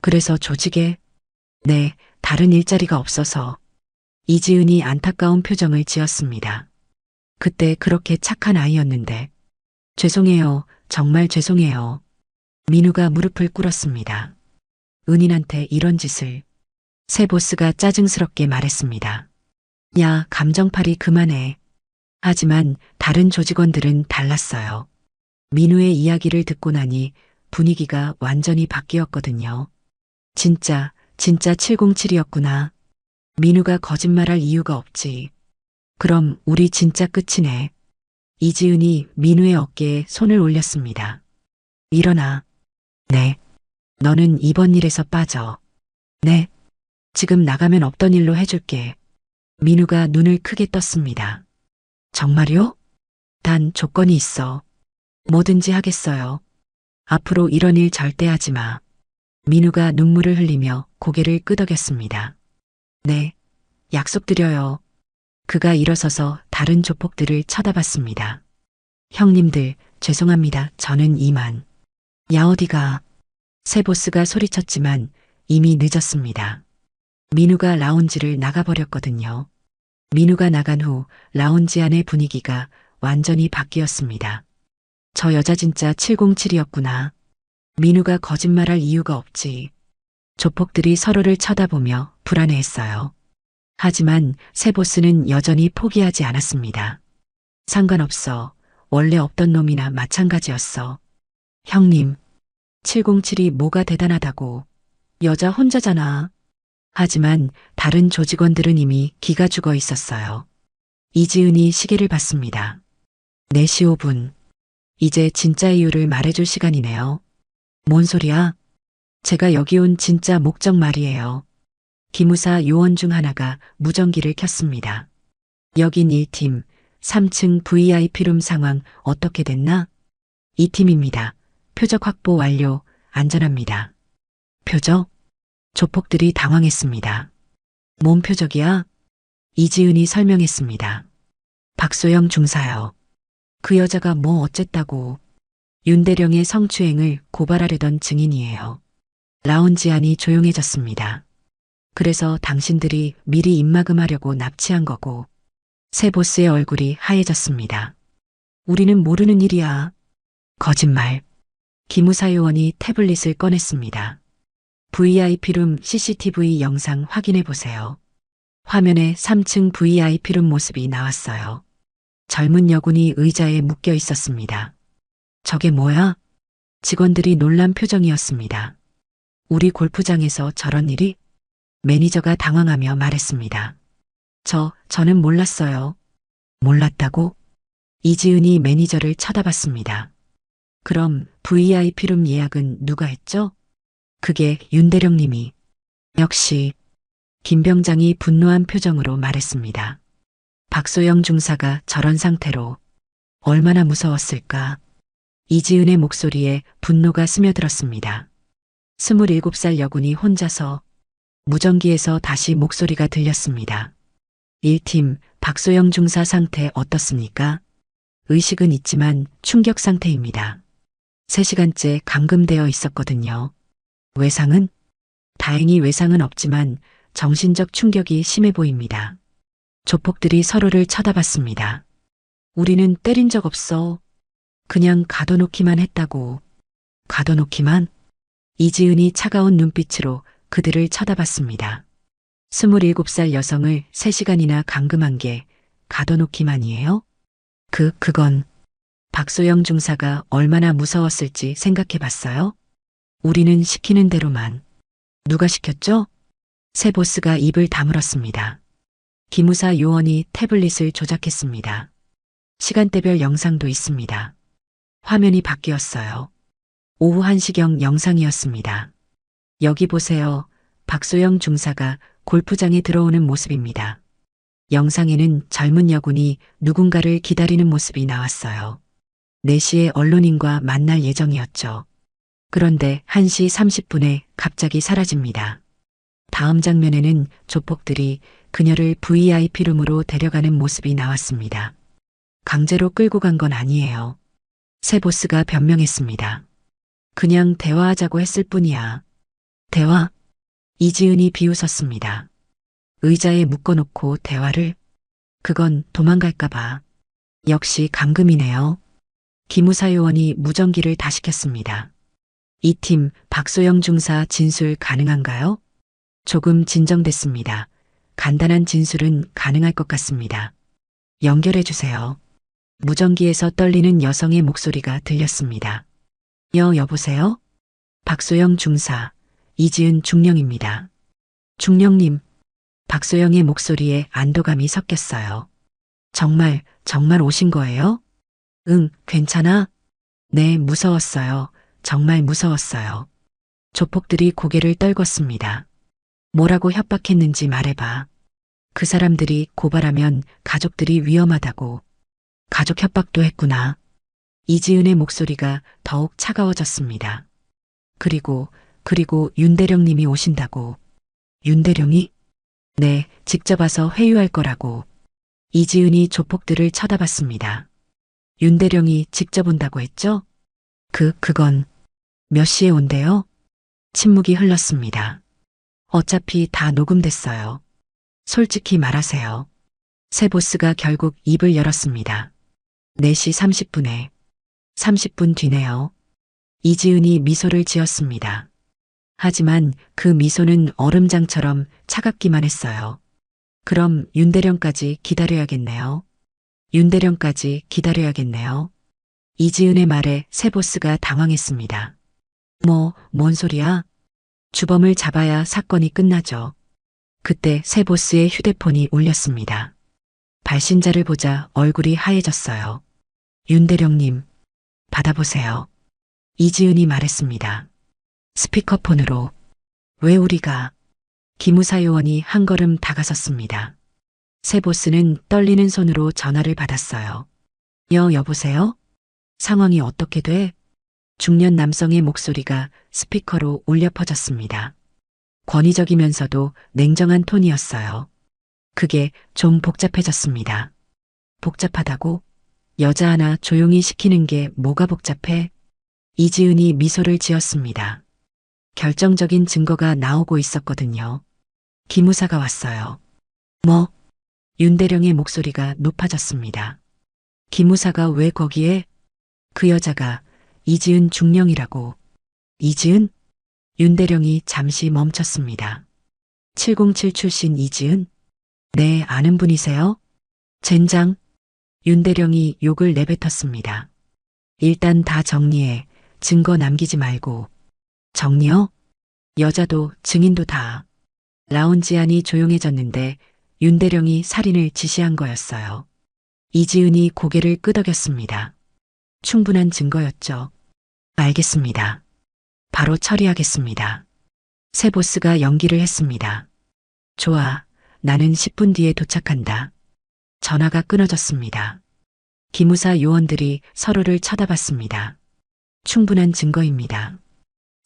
그래서 조직에? 네, 다른 일자리가 없어서. 이지은이 안타까운 표정을 지었습니다. 그때 그렇게 착한 아이였는데. 죄송해요. 정말 죄송해요. 민우가 무릎을 꿇었습니다. 은인한테 이런 짓을. 새 보스가 짜증스럽게 말했습니다. 야, 감정팔이 그만해. 하지만 다른 조직원들은 달랐어요. 민우의 이야기를 듣고 나니 분위기가 완전히 바뀌었거든요. 진짜 707이었구나. 민우가 거짓말할 이유가 없지. 그럼 우리 진짜 끝이네. 이지은이 민우의 어깨에 손을 올렸습니다. 일어나. 네. 너는 이번 일에서 빠져. 네. 지금 나가면 없던 일로 해줄게. 민우가 눈을 크게 떴습니다. 정말요? 단 조건이 있어. 뭐든지 하겠어요. 앞으로 이런 일 절대 하지 마. 민우가 눈물을 흘리며 고개를 끄덕였습니다. 네. 약속드려요. 그가 일어서서 다른 조폭들을 쳐다봤습니다. 형님들, 죄송합니다. 저는 이만. 야, 어디가? 새 보스가 소리쳤지만 이미 늦었습니다. 민우가 라운지를 나가버렸거든요. 민우가 나간 후 라운지 안의 분위기가 완전히 바뀌었습니다. 저 여자 진짜 707이었구나. 민우가 거짓말할 이유가 없지. 조폭들이 서로를 쳐다보며 불안해했어요. 하지만 새 보스는 여전히 포기하지 않았습니다. 상관없어. 원래 없던 놈이나 마찬가지였어. 형님, 707이 뭐가 대단하다고. 여자 혼자잖아. 하지만 다른 조직원들은 이미 기가 죽어 있었어요. 이지은이 시계를 봤습니다. 4시 5분. 이제 진짜 이유를 말해줄 시간이네요. 뭔 소리야? 제가 여기 온 진짜 목적 말이에요. 기무사 요원 중 하나가 무전기를 켰습니다. 여긴 1팀, 3층 VIP룸 상황 어떻게 됐나? 2팀입니다. 표적 확보 완료, 안전합니다. 표적? 조폭들이 당황했습니다. 뭔 표적이야? 이지은이 설명했습니다. 박소영 중사요. 그 여자가 뭐 어쨌다고. 윤대령의 성추행을 고발하려던 증인이에요. 라운지 안이 조용해졌습니다. 그래서 당신들이 미리 입막음하려고 납치한 거고. 새 보스의 얼굴이 하얘졌습니다. 우리는 모르는 일이야. 거짓말. 기무사 요원이 태블릿을 꺼냈습니다. VIP룸 CCTV 영상 확인해 보세요. 화면에 3층 VIP룸 모습이 나왔어요. 젊은 여군이 의자에 묶여 있었습니다. 저게 뭐야? 직원들이 놀란 표정이었습니다. 우리 골프장에서 저런 일이? 매니저가 당황하며 말했습니다. 저는 몰랐어요. 몰랐다고? 이지은이 매니저를 쳐다봤습니다. 그럼 VIP룸 예약은 누가 했죠? 그게 윤대령 님이. 역시 김 병장이 분노한 표정으로 말했습니다. 박소영 중사가 저런 상태로 얼마나 무서웠을까? 이지은의 목소리에 분노가 스며들었습니다. 27살 여군이 혼자서 무전기에서 다시 목소리가 들렸습니다. 1팀 박소영 중사 상태 어떻습니까? 의식은 있지만 충격 상태입니다. 3시간째 감금되어 있었거든요. 외상은? 다행히 외상은 없지만 정신적 충격이 심해 보입니다. 조폭들이 서로를 쳐다봤습니다. 우리는 때린 적 없어. 그냥 가둬놓기만 했다고. 가둬놓기만? 이지은이 차가운 눈빛으로 그들을 쳐다봤습니다. 27살 여성을 3시간이나 감금한 게 가둬놓기만이에요? 그건 박소영 중사가 얼마나 무서웠을지 생각해 봤어요? 우리는 시키는 대로만. 누가 시켰죠? 새 보스가 입을 다물었습니다. 기무사 요원이 태블릿을 조작했습니다. 시간대별 영상도 있습니다. 화면이 바뀌었어요. 오후 1시경 영상이었습니다. 여기 보세요. 박소영 중사가 골프장에 들어오는 모습입니다. 영상에는 젊은 여군이 누군가를 기다리는 모습이 나왔어요. 4시에 언론인과 만날 예정이었죠. 그런데 1시 30분에 갑자기 사라집니다. 다음 장면에는 조폭들이 그녀를 VIP룸으로 데려가는 모습이 나왔습니다. 강제로 끌고 간 건 아니에요. 새 보스가 변명했습니다. 그냥 대화하자고 했을 뿐이야. 대화? 이지은이 비웃었습니다. 의자에 묶어놓고 대화를? 그건 도망갈까봐. 역시 감금이네요. 기무사 요원이 무전기를 다시 켰습니다. 이 팀 박소영 중사 진술 가능한가요? 조금 진정됐습니다. 간단한 진술은 가능할 것 같습니다. 연결해 주세요. 무전기에서 떨리는 여성의 목소리가 들렸습니다. 여보세요? 박소영 중사, 이지은 중령입니다. 중령님, 박소영의 목소리에 안도감이 섞였어요. 정말 오신 거예요? 응, 괜찮아? 네, 무서웠어요. 정말 무서웠어요. 조폭들이 고개를 떨궜습니다. 뭐라고 협박했는지 말해봐. 그 사람들이 고발하면 가족들이 위험하다고. 가족 협박도 했구나. 이지은의 목소리가 더욱 차가워졌습니다. 그리고 윤대령 님이 오신다고. 윤대령이? 네, 직접 와서 회유할 거라고. 이지은이 조폭들을 쳐다봤습니다. 윤대령이 직접 온다고 했죠? 그건 몇 시에 온대요? 침묵이 흘렀습니다. 어차피 다 녹음됐어요. 솔직히 말하세요. 새 보스가 결국 입을 열었습니다. 4시 30분에. 30분 뒤네요. 이지은이 미소를 지었습니다. 하지만 그 미소는 얼음장처럼 차갑기만 했어요. 그럼 윤대령까지 기다려야겠네요. 윤대령까지 기다려야겠네요. 이지은의 말에 새 보스가 당황했습니다. 뭔 소리야? 주범을 잡아야 사건이 끝나죠. 그때 새 보스의 휴대폰이 울렸습니다. 발신자를 보자 얼굴이 하얘졌어요. 윤대령님, 받아보세요. 이지은이 말했습니다. 스피커폰으로. 왜 우리가? 기무사 요원이 한 걸음 다가섰습니다. 새 보스는 떨리는 손으로 전화를 받았어요. 여보세요? 상황이 어떻게 돼? 중년 남성의 목소리가 스피커로 울려 퍼졌습니다. 권위적이면서도 냉정한 톤이었어요. 그게 좀 복잡해졌습니다. 복잡하다고? 여자 하나 조용히 시키는 게 뭐가 복잡해? 이지은이 미소를 지었습니다. 결정적인 증거가 나오고 있었거든요. 기무사가 왔어요. 윤대령의 목소리가 높아졌습니다. 기무사가 왜 거기에? 그 여자가 이지은 중령이라고. 이지은? 윤대령이 잠시 멈췄습니다. 707 출신 이지은? 네, 아는 분이세요? 젠장. 윤대령이 욕을 내뱉었습니다. 일단 다 정리해. 증거 남기지 말고. 정리요? 여자도 증인도 다. 라운지 안이 조용해졌는데 윤대령이 살인을 지시한 거였어요. 이지은이 고개를 끄덕였습니다. 충분한 증거였죠. 알겠습니다. 바로 처리하겠습니다. 새 보스가 연기를 했습니다. 좋아. 나는 10분 뒤에 도착한다. 전화가 끊어졌습니다. 기무사 요원들이 서로를 쳐다봤습니다. 충분한 증거입니다.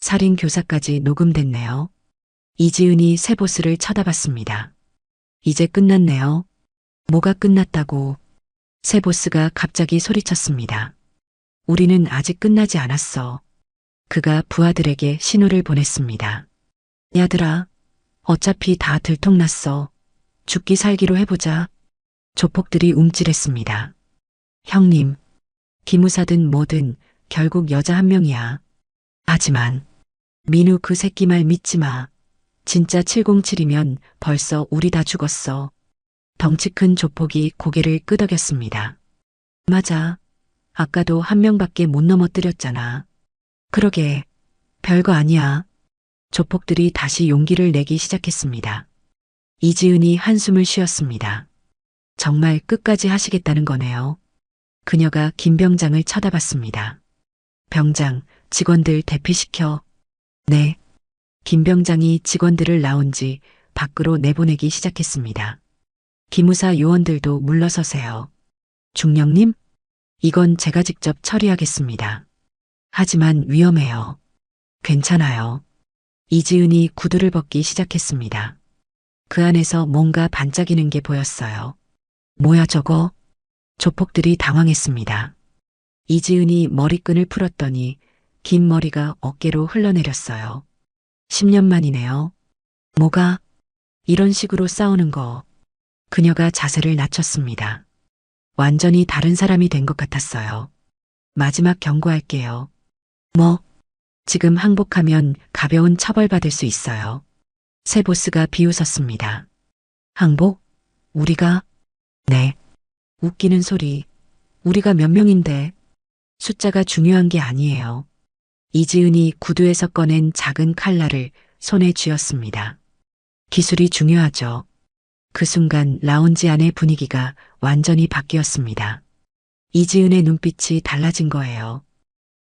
살인 교사까지 녹음됐네요. 이지은이 새 보스를 쳐다봤습니다. 이제 끝났네요. 뭐가 끝났다고? 새 보스가 갑자기 소리쳤습니다. 우리는 아직 끝나지 않았어. 그가 부하들에게 신호를 보냈습니다. 야들아, 어차피 다 들통났어. 죽기 살기로 해보자. 조폭들이 움찔했습니다. 형님, 기무사든 뭐든 결국 여자 한 명이야. 하지만 민우 그 새끼 말 믿지 마. 진짜 707이면 벌써 우리 다 죽었어. 덩치 큰 조폭이 고개를 끄덕였습니다. 맞아. 아까도 한 명밖에 못 넘어뜨렸잖아. 그러게. 별거 아니야. 조폭들이 다시 용기를 내기 시작했습니다. 이지은이 한숨을 쉬었습니다. 정말 끝까지 하시겠다는 거네요. 그녀가 김 병장을 쳐다봤습니다. 병장, 직원들 대피시켜. 네. 김 병장이 직원들을 라운지 밖으로 내보내기 시작했습니다. 기무사 요원들도 물러서세요. 중령님? 이건 제가 직접 처리하겠습니다. 하지만 위험해요. 괜찮아요. 이지은이 구두를 벗기 시작했습니다. 그 안에서 뭔가 반짝이는 게 보였어요. 뭐야 저거? 조폭들이 당황했습니다. 이지은이 머리끈을 풀었더니 긴 머리가 어깨로 흘러내렸어요. 10년 만이네요. 뭐가? 이런 식으로 싸우는 거. 그녀가 자세를 낮췄습니다. 완전히 다른 사람이 된 것 같았어요. 마지막 경고할게요. 뭐? 지금 항복하면 가벼운 처벌받을 수 있어요. 새 보스가 비웃었습니다. 항복? 우리가? 네. 웃기는 소리. 우리가 몇 명인데. 숫자가 중요한 게 아니에요. 이지은이 구두에서 꺼낸 작은 칼날을 손에 쥐었습니다. 기술이 중요하죠. 그 순간 라운지 안의 분위기가 완전히 바뀌었습니다. 이지은의 눈빛이 달라진 거예요.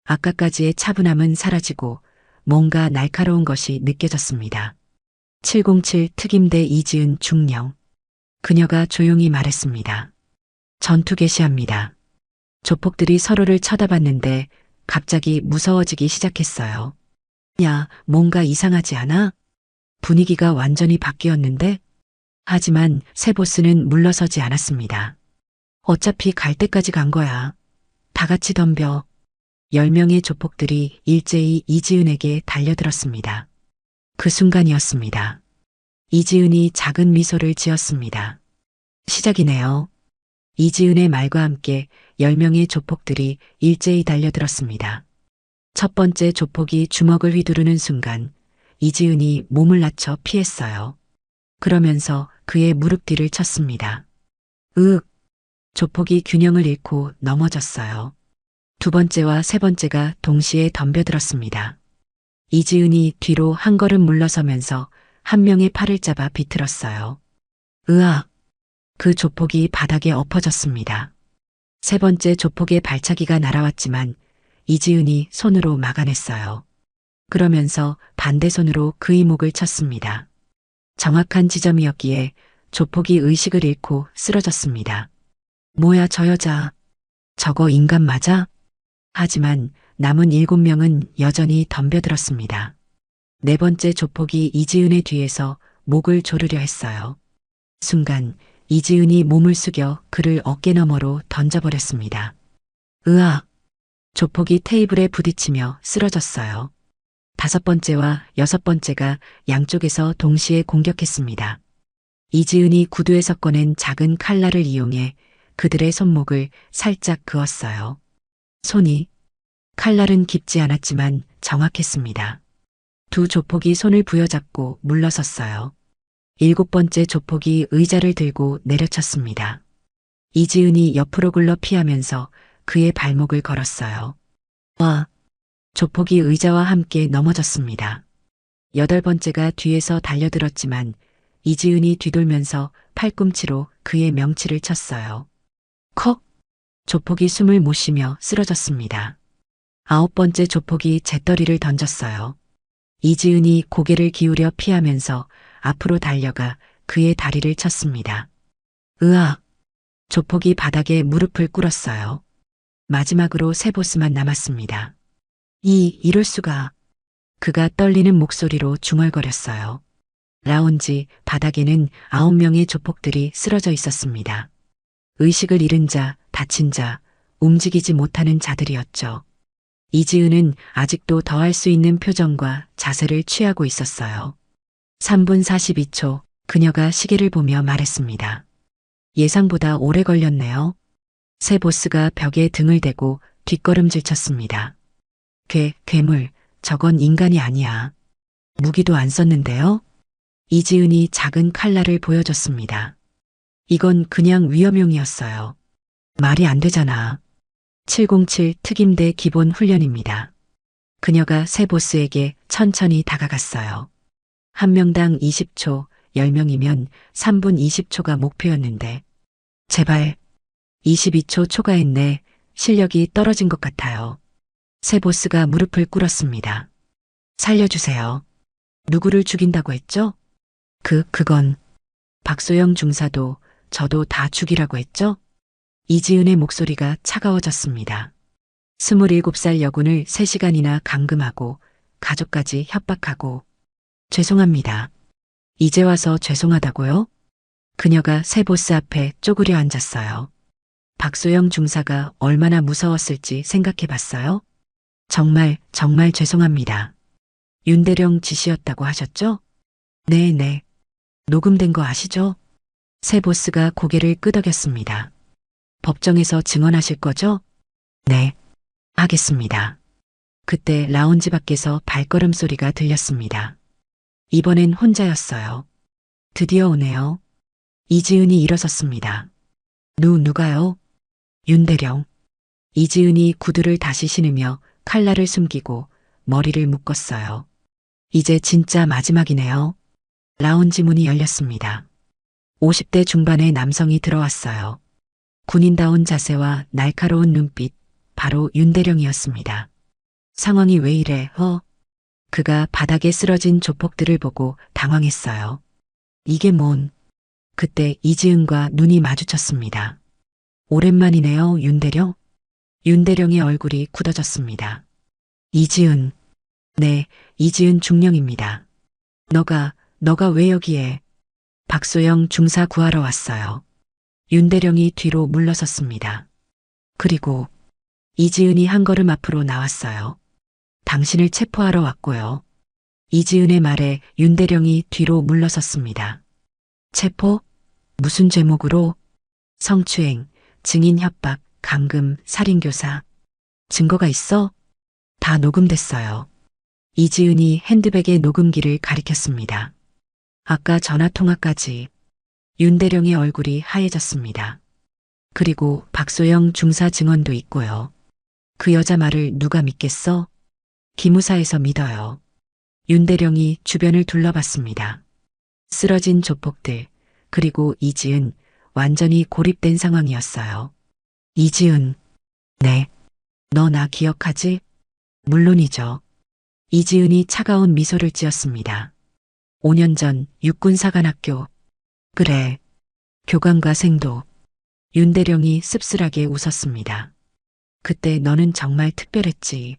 아까까지의 차분함은 사라지고 뭔가 날카로운 것이 느껴졌습니다. 707 특임대 이지은 중령. 그녀가 조용히 말했습니다. 전투 개시합니다. 조폭들이 서로를 쳐다봤는데 갑자기 무서워지기 시작했어요. 야, 뭔가 이상하지 않아? 분위기가 완전히 바뀌었는데? 하지만 새 보스는 물러서지 않았습니다. 어차피 갈 때까지 간 거야. 다 같이 덤벼. 10명의 조폭들이 일제히 이지은에게 달려들었습니다. 그 순간이었습니다. 이지은이 작은 미소를 지었습니다. 시작이네요. 이지은의 말과 함께 10명의 조폭들이 일제히 달려들었습니다. 첫 번째 조폭이 주먹을 휘두르는 순간 이지은이 몸을 낮춰 피했어요. 그러면서 그의 무릎 뒤를 쳤습니다. 으윽! 조폭이 균형을 잃고 넘어졌어요. 두 번째와 세 번째가 동시에 덤벼들었습니다. 이지은이 뒤로 한 걸음 물러서면서 한 명의 팔을 잡아 비틀었어요. 으악! 그 조폭이 바닥에 엎어졌습니다. 세 번째 조폭의 발차기가 날아왔지만 이지은이 손으로 막아냈어요. 그러면서 반대 손으로 그의 목을 쳤습니다. 정확한 지점이었기에 조폭이 의식을 잃고 쓰러졌습니다. 뭐야 저 여자. 저거 인간 맞아? 하지만 남은 7명은 여전히 덤벼들었습니다. 네 번째 조폭이 이지은의 뒤에서 목을 조르려 했어요. 순간 이지은이 몸을 숙여 그를 어깨너머로 던져버렸습니다. 으악! 조폭이 테이블에 부딪히며 쓰러졌어요. 다섯 번째와 여섯 번째가 양쪽에서 동시에 공격했습니다. 이지은이 구두에서 꺼낸 작은 칼날을 이용해 그들의 손목을 살짝 그었어요. 손이 칼날은 깊지 않았지만 정확했습니다. 두 조폭이 손을 부여잡고 물러섰어요. 7번째 조폭이 의자를 들고 내려쳤습니다. 이지은이 옆으로 굴러 피하면서 그의 발목을 걸었어요. 와! 조폭이 의자와 함께 넘어졌습니다. 8번째가 뒤에서 달려들었지만 이지은이 뒤돌면서 팔꿈치로 그의 명치를 쳤어요. 컥! 조폭이 숨을 못 쉬며 쓰러졌습니다. 9번째 조폭이 재떨이를 던졌어요. 이지은이 고개를 기울여 피하면서 앞으로 달려가 그의 다리를 쳤습니다. 으악! 조폭이 바닥에 무릎을 꿇었어요. 마지막으로 세 보스만 남았습니다. 이럴 수가. 그가 떨리는 목소리로 중얼거렸어요. 라운지 바닥에는 9명의 조폭들이 쓰러져 있었습니다. 의식을 잃은 자, 다친 자, 움직이지 못하는 자들이었죠. 이지은은 아직도 더 할 수 있는 표정과 자세를 취하고 있었어요. 3분 42초, 그녀가 시계를 보며 말했습니다. 예상보다 오래 걸렸네요. 새 보스가 벽에 등을 대고 뒷걸음질 쳤습니다. 괴물, 저건 인간이 아니야. 무기도 안 썼는데요? 이지은이 작은 칼날을 보여줬습니다. 이건 그냥 위험용이었어요. 말이 안 되잖아. 707 특임대 기본 훈련입니다. 그녀가 새 보스에게 천천히 다가갔어요. 한 명당 20초, 10명이면 3분 20초가 목표였는데 제발 22초 초과했네. 실력이 떨어진 것 같아요. 새 보스가 무릎을 꿇었습니다. 살려주세요. 누구를 죽인다고 했죠? 그건 박소영 중사도 저도 다 죽이라고 했죠? 이지은의 목소리가 차가워졌습니다. 27살 여군을 3시간이나 감금하고 가족까지 협박하고 죄송합니다. 이제 와서 죄송하다고요? 그녀가 새 보스 앞에 쪼그려 앉았어요. 박소영 중사가 얼마나 무서웠을지 생각해 봤어요? 정말 죄송합니다. 윤대령 지시였다고 하셨죠? 네. 녹음된 거 아시죠? 새 보스가 고개를 끄덕였습니다. 법정에서 증언하실 거죠? 네, 하겠습니다. 그때 라운지 밖에서 발걸음 소리가 들렸습니다. 이번엔 혼자였어요. 드디어 오네요. 이지은이 일어섰습니다. 누가요? 윤대령. 이지은이 구두를 다시 신으며 칼날을 숨기고 머리를 묶었어요. 이제 진짜 마지막이네요. 라운지 문이 열렸습니다. 50대 중반의 남성이 들어왔어요. 군인다운 자세와 날카로운 눈빛, 바로 윤대령이었습니다. 상황이 왜 이래, 그가 바닥에 쓰러진 조폭들을 보고 당황했어요. 이게 뭔? 그때 이지은과 눈이 마주쳤습니다. 오랜만이네요, 윤대령. 윤대령의 얼굴이 굳어졌습니다. 이지은. 네, 이지은 중령입니다. 너가 왜 여기에? 박소영 중사 구하러 왔어요. 윤대령이 뒤로 물러섰습니다. 그리고 이지은이 한 걸음 앞으로 나왔어요. 당신을 체포하러 왔고요. 이지은의 말에 윤대령이 뒤로 물러섰습니다. 체포? 무슨 제목으로? 성추행, 증인 협박, 감금, 살인교사. 증거가 있어? 다 녹음됐어요. 이지은이 핸드백의 녹음기를 가리켰습니다. 아까 전화통화까지. 윤대령의 얼굴이 하얘졌습니다. 그리고 박소영 중사 증언도 있고요. 그 여자 말을 누가 믿겠어? 기무사에서 믿어요. 윤대령이 주변을 둘러봤습니다. 쓰러진 조폭들, 그리고 이지은, 완전히 고립된 상황이었어요. 이지은. 네. 너 나 기억하지? 물론이죠. 이지은이 차가운 미소를 지었습니다. 5년 전 육군사관학교. 그래. 교관과 생도. 윤대령이 씁쓸하게 웃었습니다. 그때 너는 정말 특별했지.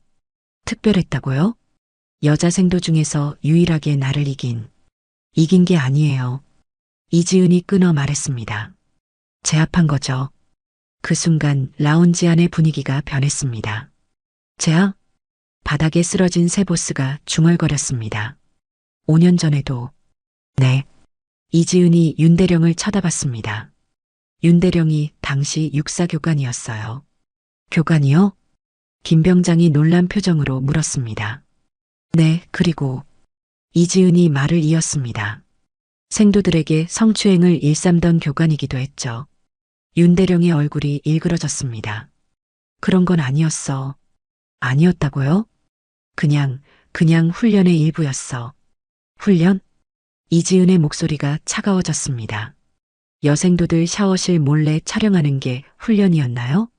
특별했다고요? 여자 생도 중에서 유일하게 나를 이긴 게 아니에요. 이지은이 끊어 말했습니다. 제압한 거죠. 그 순간 라운지 안의 분위기가 변했습니다. 제압? 바닥에 쓰러진 새 보스가 중얼거렸습니다. 5년 전에도. 네. 이지은이 윤대령을 쳐다봤습니다. 윤대령이 당시 육사교관이었어요. 교관이요? 김병장이 놀란 표정으로 물었습니다. 네, 그리고 이지은이 말을 이었습니다. 생도들에게 성추행을 일삼던 교관이기도 했죠. 윤대령의 얼굴이 일그러졌습니다. 그런 건 아니었어. 아니었다고요? 그냥 훈련의 일부였어. 훈련? 이지은의 목소리가 차가워졌습니다. 여생도들 샤워실 몰래 촬영하는 게 훈련이었나요?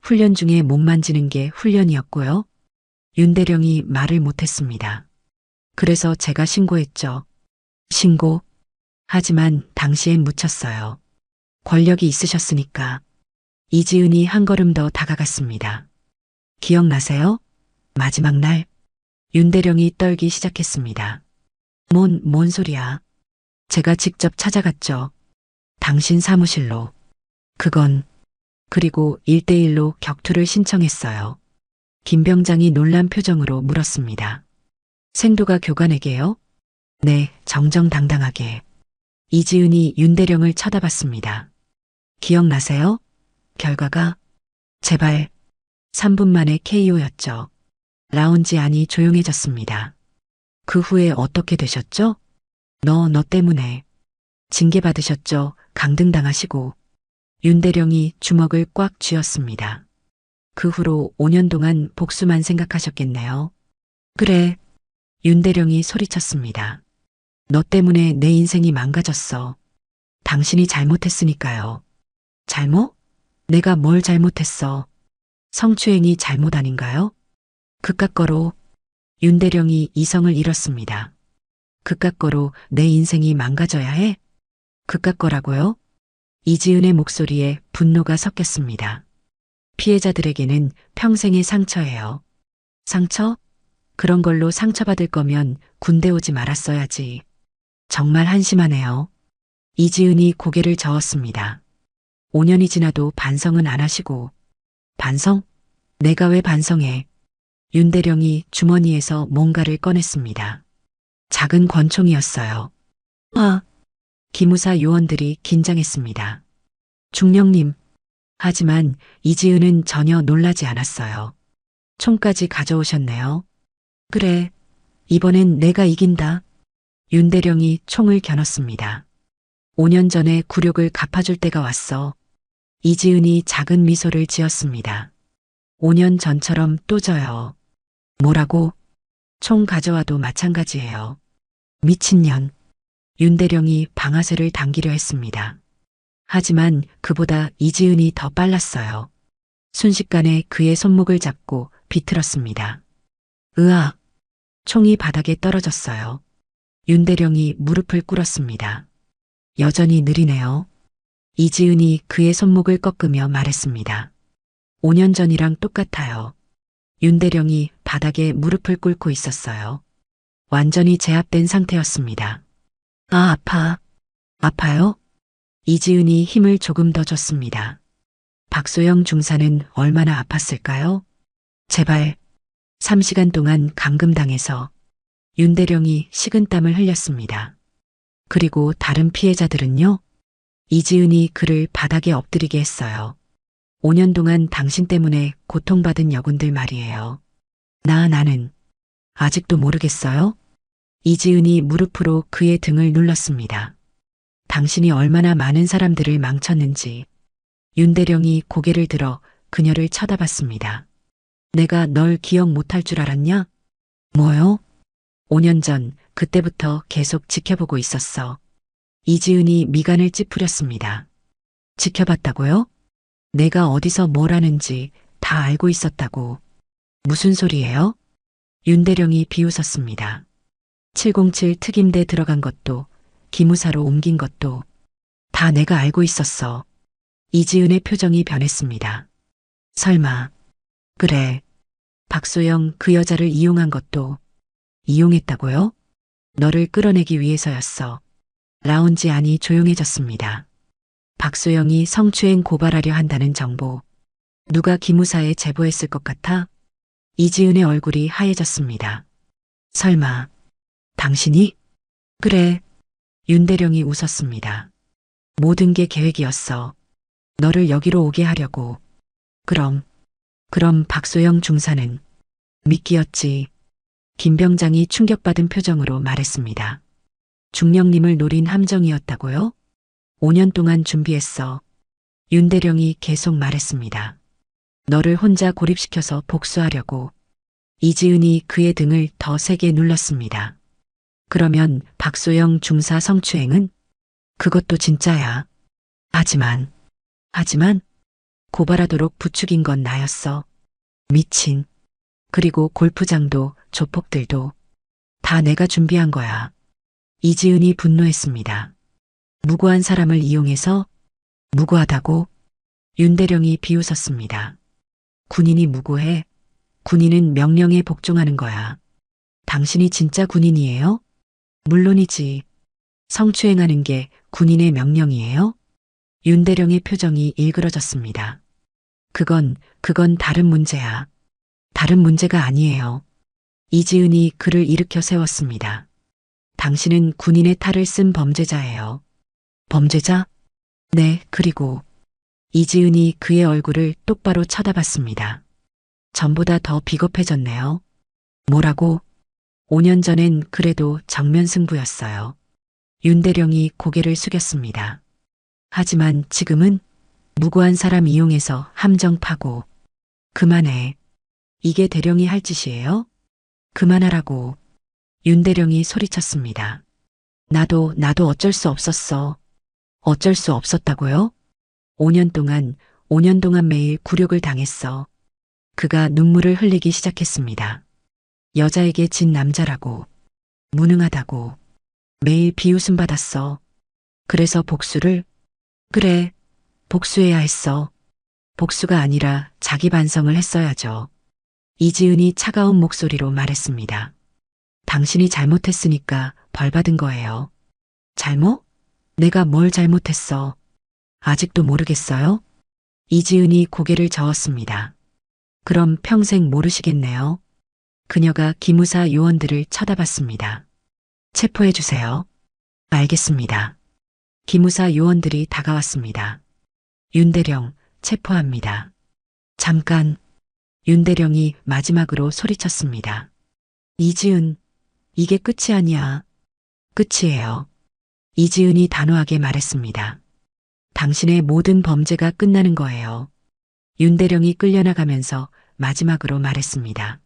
훈련 중에 몸 만지는 게 훈련이었고요. 윤대령이 말을 못했습니다. 그래서 제가 신고했죠. 신고? 하지만 당시엔 묻혔어요. 권력이 있으셨으니까. 이지은이 한 걸음 더 다가갔습니다. 기억나세요? 마지막 날 윤대령이 떨기 시작했습니다. 뭔 소리야. 제가 직접 찾아갔죠. 당신 사무실로. 그리고 1대1로 격투를 신청했어요. 김 병장이 놀란 표정으로 물었습니다. 생도가 교관에게요? 네, 정정당당하게. 이지은이 윤대령을 쳐다봤습니다. 기억나세요? 결과가? 제발. 3분 만에 KO였죠. 라운지 안이 조용해졌습니다. 그 후에 어떻게 되셨죠? 너 때문에. 징계받으셨죠. 강등당하시고. 윤대령이 주먹을 꽉 쥐었습니다. 그 후로 5년 동안 복수만 생각하셨겠네요. 그래. 윤대령이 소리쳤습니다. 너 때문에 내 인생이 망가졌어. 당신이 잘못했으니까요. 잘못? 내가 뭘 잘못했어? 성추행이 잘못 아닌가요? 그깟 거로 윤대령이 이성을 잃었습니다. 그깟 거로 내 인생이 망가져야 해? 그깟 거라고요? 이지은의 목소리에 분노가 섞였습니다. 피해자들에게는 평생의 상처예요. 상처? 그런 걸로 상처받을 거면 군대 오지 말았어야지. 정말 한심하네요. 이지은이 고개를 저었습니다. 5년이 지나도 반성은 안 하시고. 반성? 내가 왜 반성해? 윤대령이 주머니에서 뭔가를 꺼냈습니다. 작은 권총이었어요. 기무사 요원들이 긴장했습니다. 중령님. 하지만 이지은은 전혀 놀라지 않았어요. 총까지 가져오셨네요. 그래. 이번엔 내가 이긴다. 윤대령이 총을 겨눴습니다. 5년 전에 굴욕을 갚아줄 때가 왔어. 이지은이 작은 미소를 지었습니다. 5년 전처럼 또 져요. 뭐라고? 총 가져와도 마찬가지예요. 미친년. 윤대령이 방아쇠를 당기려 했습니다. 하지만 그보다 이지은이 더 빨랐어요. 순식간에 그의 손목을 잡고 비틀었습니다. 으악! 총이 바닥에 떨어졌어요. 윤대령이 무릎을 꿇었습니다. 여전히 느리네요. 이지은이 그의 손목을 꺾으며 말했습니다. 5년 전이랑 똑같아요. 윤대령이 바닥에 무릎을 꿇고 있었어요. 완전히 제압된 상태였습니다. 아파. 아파요? 이지은이 힘을 조금 더 줬습니다. 박소영 중사는 얼마나 아팠을까요? 제발. 3시간 동안 감금당해서. 윤대령이 식은땀을 흘렸습니다. 그리고 다른 피해자들은요? 이지은이 그를 바닥에 엎드리게 했어요. 5년 동안 당신 때문에 고통받은 여군들 말이에요. 나는 아직도 모르겠어요? 이지은이 무릎으로 그의 등을 눌렀습니다. 당신이 얼마나 많은 사람들을 망쳤는지. 윤대령이 고개를 들어 그녀를 쳐다봤습니다. 내가 널 기억 못할 줄 알았냐? 뭐요? 5년 전 그때부터 계속 지켜보고 있었어. 이지은이 미간을 찌푸렸습니다. 지켜봤다고요? 내가 어디서 뭘 하는지 다 알고 있었다고. 무슨 소리예요? 윤대령이 비웃었습니다. 707 특임대 들어간 것도 기무사로 옮긴 것도 다 내가 알고 있었어. 이지은의 표정이 변했습니다. 설마. 그래. 박소영 그 여자를 이용한 것도 이용했다고요? 너를 끌어내기 위해서였어. 라운지 안이 조용해졌습니다. 박소영이 성추행 고발하려 한다는 정보. 누가 기무사에 제보했을 것 같아? 이지은의 얼굴이 하얘졌습니다. 설마. 당신이? 그래. 윤대령이 웃었습니다. 모든 게 계획이었어. 너를 여기로 오게 하려고. 그럼 박소영 중사는 미끼였지. 김병장이 충격받은 표정으로 말했습니다. 중령님을 노린 함정이었다고요? 5년 동안 준비했어. 윤대령이 계속 말했습니다. 너를 혼자 고립시켜서 복수하려고. 이지은이 그의 등을 더 세게 눌렀습니다. 그러면 박소영 중사 성추행은? 그것도 진짜야. 하지만 고발하도록 부추긴 건 나였어. 미친. 그리고 골프장도 조폭들도 다 내가 준비한 거야. 이지은이 분노했습니다. 무고한 사람을 이용해서? 무고하다고? 윤대령이 비웃었습니다. 군인이 무고해? 군인은 명령에 복종하는 거야. 당신이 진짜 군인이에요? 물론이지. 성추행하는 게 군인의 명령이에요? 윤대령의 표정이 일그러졌습니다. 그건 다른 문제야. 다른 문제가 아니에요. 이지은이 그를 일으켜 세웠습니다. 당신은 군인의 탈을 쓴 범죄자예요. 범죄자? 네, 그리고 이지은이 그의 얼굴을 똑바로 쳐다봤습니다. 전보다 더 비겁해졌네요. 뭐라고? 5년 전엔 그래도 정면 승부였어요. 윤대령이 고개를 숙였습니다. 하지만 지금은 무고한 사람 이용해서 함정 파고. 그만해. 이게 대령이 할 짓이에요? 그만하라고. 윤대령이 소리쳤습니다. 나도 어쩔 수 없었어. 어쩔 수 없었다고요? 5년 동안 매일 굴욕을 당했어. 그가 눈물을 흘리기 시작했습니다. 여자에게 진 남자라고. 무능하다고. 매일 비웃음 받았어. 그래서 복수를? 그래, 복수해야 했어. 복수가 아니라 자기 반성을 했어야죠. 이지은이 차가운 목소리로 말했습니다. 당신이 잘못했으니까 벌 받은 거예요. 잘못? 내가 뭘 잘못했어? 아직도 모르겠어요? 이지은이 고개를 저었습니다. 그럼 평생 모르시겠네요. 그녀가 기무사 요원들을 쳐다봤습니다. 체포해 주세요. 알겠습니다. 기무사 요원들이 다가왔습니다. 윤대령, 체포합니다. 잠깐. 윤대령이 마지막으로 소리쳤습니다. 이지은, 이게 끝이 아니야. 끝이에요. 이지은이 단호하게 말했습니다. 당신의 모든 범죄가 끝나는 거예요. 윤대령이 끌려나가면서 마지막으로 말했습니다.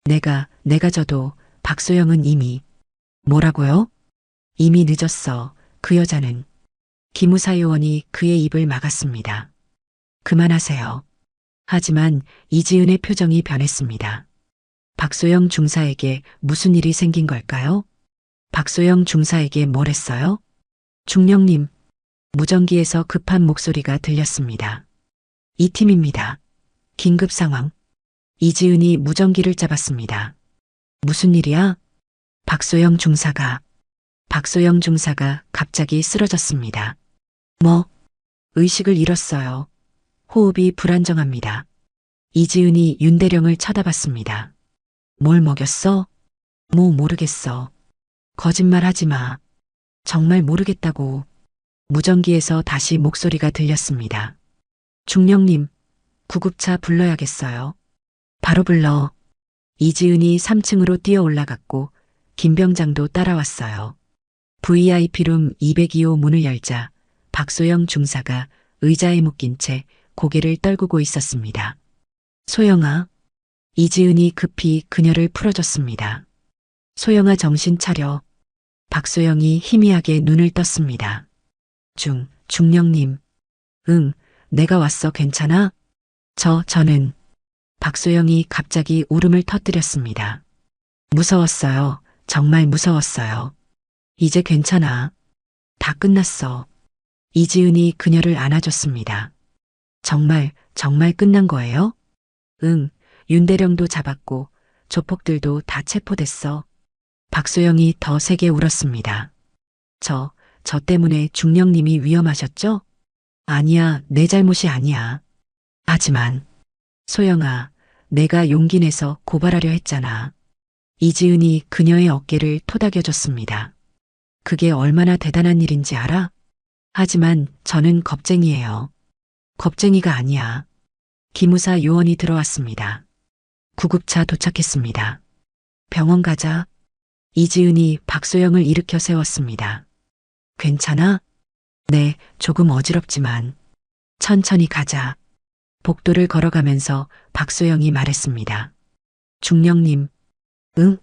내가 져도 박소영은 이미. 뭐라고요? 이미 늦었어. 그 여자는. 기무사 요원이 그의 입을 막았습니다. 그만하세요. 하지만 이지은의 표정이 변했습니다. 박소영 중사에게 무슨 일이 생긴 걸까요? 박소영 중사에게 뭘 했어요? 중령님, 무전기에서 급한 목소리가 들렸습니다. 이 팀입니다. 긴급 상황. 이지은이 무전기를 잡았습니다. 무슨 일이야? 박소영 중사가 갑자기 쓰러졌습니다. 의식을 잃었어요. 호흡이 불안정합니다. 이지은이 윤대령을 쳐다봤습니다. 뭘 먹였어? 모르겠어. 거짓말 하지 마. 정말 모르겠다고. 무전기에서 다시 목소리가 들렸습니다. 중령님, 구급차 불러야겠어요. 바로 불러. 이지은이 3층으로 뛰어 올라갔고 김병장도 따라왔어요. VIP룸 202호 문을 열자 박소영 중사가 의자에 묶인 채 고개를 떨구고 있었습니다. 소영아. 이지은이 급히 그녀를 풀어줬습니다. 소영아 정신 차려. 박소영이 희미하게 눈을 떴습니다. 중령님. 응, 내가 왔어. 괜찮아? 저는. 박소영이 갑자기 울음을 터뜨렸습니다. 무서웠어요. 정말 무서웠어요. 이제 괜찮아. 다 끝났어. 이지은이 그녀를 안아줬습니다. 정말 끝난 거예요? 응, 윤대령도 잡았고 조폭들도 다 체포됐어. 박소영이 더 세게 울었습니다. 저 때문에 중령님이 위험하셨죠? 아니야, 내 잘못이 아니야. 하지만 소영아, 내가 용기 내서 고발하려 했잖아. 이지은이 그녀의 어깨를 토닥여줬습니다. 그게 얼마나 대단한 일인지 알아? 하지만 저는 겁쟁이에요. 겁쟁이가 아니야. 기무사 요원이 들어왔습니다. 구급차 도착했습니다. 병원 가자. 이지은이 박소영을 일으켜 세웠습니다. 괜찮아? 네, 조금 어지럽지만. 천천히 가자. 복도를 걸어가면서 박소영이 말했습니다. 중령님, 응?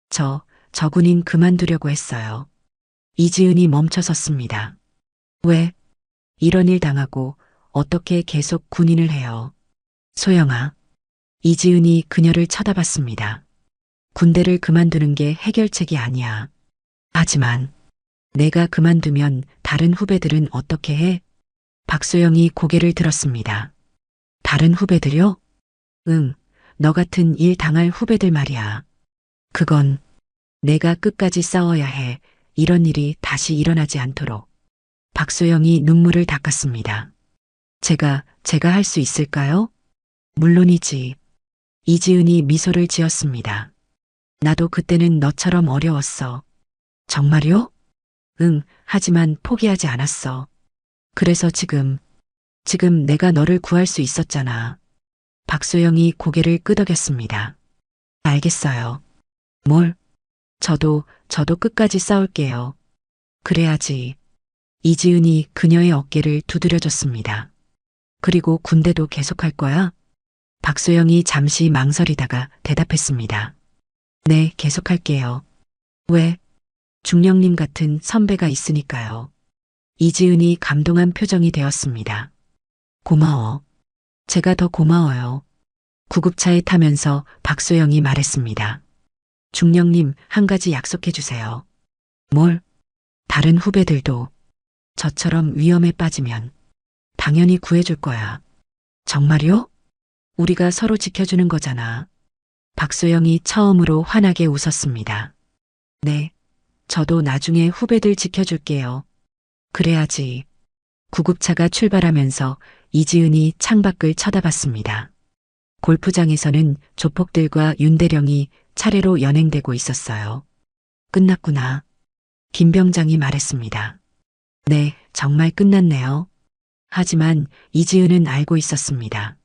저 군인 그만두려고 했어요. 이지은이 멈춰섰습니다. 왜? 이런 일 당하고 어떻게 계속 군인을 해요? 소영아. 이지은이 그녀를 쳐다봤습니다. 군대를 그만두는 게 해결책이 아니야. 하지만 내가 그만두면 다른 후배들은 어떻게 해? 박소영이 고개를 들었습니다. 다른 후배들요? 응, 너 같은 일 당할 후배들 말이야. 그건 내가 끝까지 싸워야 해. 이런 일이 다시 일어나지 않도록. 박소영이 눈물을 닦았습니다. 제가 할 수 있을까요? 물론이지. 이지은이 미소를 지었습니다. 나도 그때는 너처럼 어려웠어. 정말요? 응, 하지만 포기하지 않았어. 그래서 지금 내가 너를 구할 수 있었잖아. 박소영이 고개를 끄덕였습니다. 알겠어요. 뭘? 저도 끝까지 싸울게요. 그래야지. 이지은이 그녀의 어깨를 두드려줬습니다. 그리고 군대도 계속할 거야? 박소영이 잠시 망설이다가 대답했습니다. 네, 계속할게요. 왜? 중령님 같은 선배가 있으니까요. 이지은이 감동한 표정이 되었습니다. 고마워. 제가 더 고마워요. 구급차에 타면서 박소영이 말했습니다. 중령님, 한 가지 약속해 주세요. 뭘? 다른 후배들도 저처럼 위험에 빠지면 당연히 구해줄 거야. 정말요? 우리가 서로 지켜주는 거잖아. 박소영이 처음으로 환하게 웃었습니다. 네, 저도 나중에 후배들 지켜줄게요. 그래야지. 구급차가 출발하면서 이지은이 창밖을 쳐다봤습니다. 골프장에서는 조폭들과 윤대령이 차례로 연행되고 있었어요. 끝났구나. 김 병장이 말했습니다. 네, 정말 끝났네요. 하지만 이지은은 알고 있었습니다.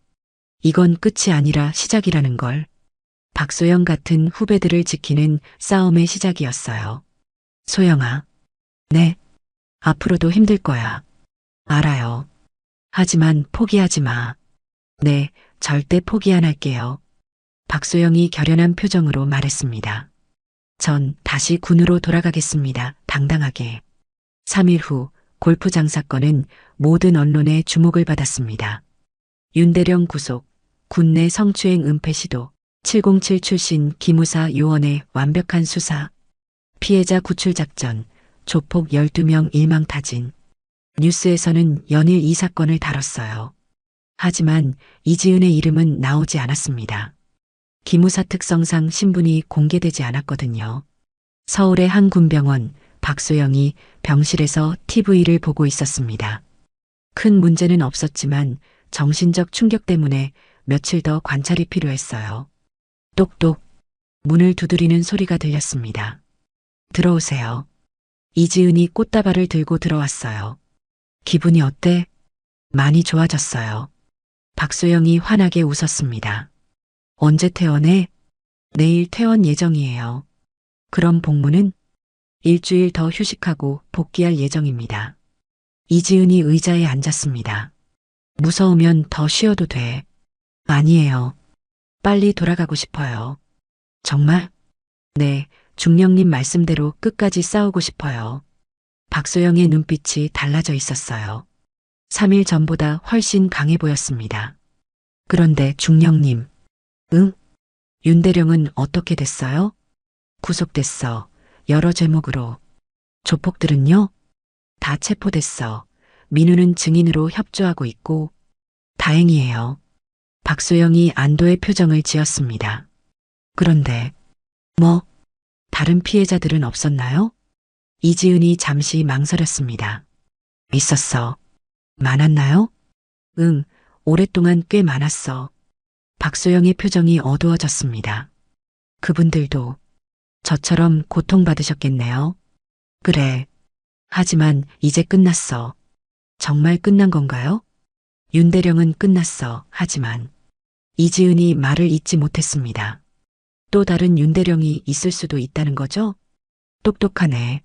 이건 끝이 아니라 시작이라는 걸. 박소영 같은 후배들을 지키는 싸움의 시작이었어요. 소영아. 네. 앞으로도 힘들 거야. 알아요. 하지만 포기하지 마. 네, 절대 포기 안 할게요. 박소영이 결연한 표정으로 말했습니다. 전 다시 군으로 돌아가겠습니다. 당당하게. 3일 후 골프장 사건은 모든 언론의 주목을 받았습니다. 윤대령 구속, 군내 성추행 은폐 시도, 707 출신 기무사 요원의 완벽한 수사, 피해자 구출 작전, 조폭 12명 일망타진. 뉴스에서는 연일 이 사건을 다뤘어요. 하지만 이지은의 이름은 나오지 않았습니다. 기무사 특성상 신분이 공개되지 않았거든요. 서울의 한 군병원, 박소영이 병실에서 TV를 보고 있었습니다. 큰 문제는 없었지만 정신적 충격 때문에 며칠 더 관찰이 필요했어요. 똑똑, 문을 두드리는 소리가 들렸습니다. 들어오세요. 이지은이 꽃다발을 들고 들어왔어요. 기분이 어때? 많이 좋아졌어요. 박소영이 환하게 웃었습니다. 언제 퇴원해? 내일 퇴원 예정이에요. 그럼 복무는? 일주일 더 휴식하고 복귀할 예정입니다. 이지은이 의자에 앉았습니다. 무서우면 더 쉬어도 돼. 아니에요. 빨리 돌아가고 싶어요. 정말? 네, 중령님 말씀대로 끝까지 싸우고 싶어요. 박소영의 눈빛이 달라져 있었어요. 3일 전보다 훨씬 강해 보였습니다. 그런데 중령님, 응? 윤대령은 어떻게 됐어요? 구속됐어. 여러 제목으로. 조폭들은요? 다 체포됐어. 민우는 증인으로 협조하고 있고. 다행이에요. 박소영이 안도의 표정을 지었습니다. 그런데 다른 피해자들은 없었나요? 이지은이 잠시 망설였습니다. 있었어. 많았나요? 응, 오랫동안 꽤 많았어. 박소영의 표정이 어두워졌습니다. 그분들도 저처럼 고통받으셨겠네요. 그래. 하지만 이제 끝났어. 정말 끝난 건가요? 윤대령은 끝났어. 하지만 이지은이 말을 잇지 못했습니다. 또 다른 윤대령이 있을 수도 있다는 거죠? 똑똑하네.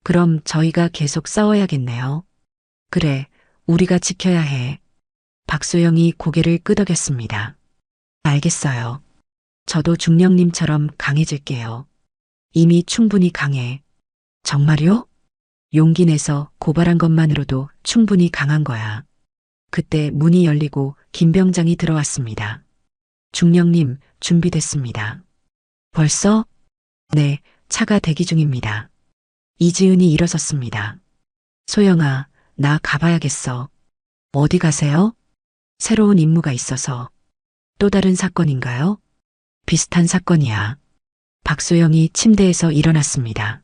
그럼 저희가 계속 싸워야겠네요. 그래, 우리가 지켜야 해. 박소영이 고개를 끄덕였습니다. 알겠어요. 저도 중령님처럼 강해질게요. 이미 충분히 강해. 정말요? 용기 내서 고발한 것만으로도 충분히 강한 거야. 그때 문이 열리고 김병장이 들어왔습니다. 중령님, 준비됐습니다. 벌써? 네, 차가 대기 중입니다. 이지은이 일어섰습니다. 소영아, 나 가봐야겠어. 어디 가세요? 새로운 임무가 있어서. 또 다른 사건인가요? 비슷한 사건이야. 박소영이 침대에서 일어났습니다.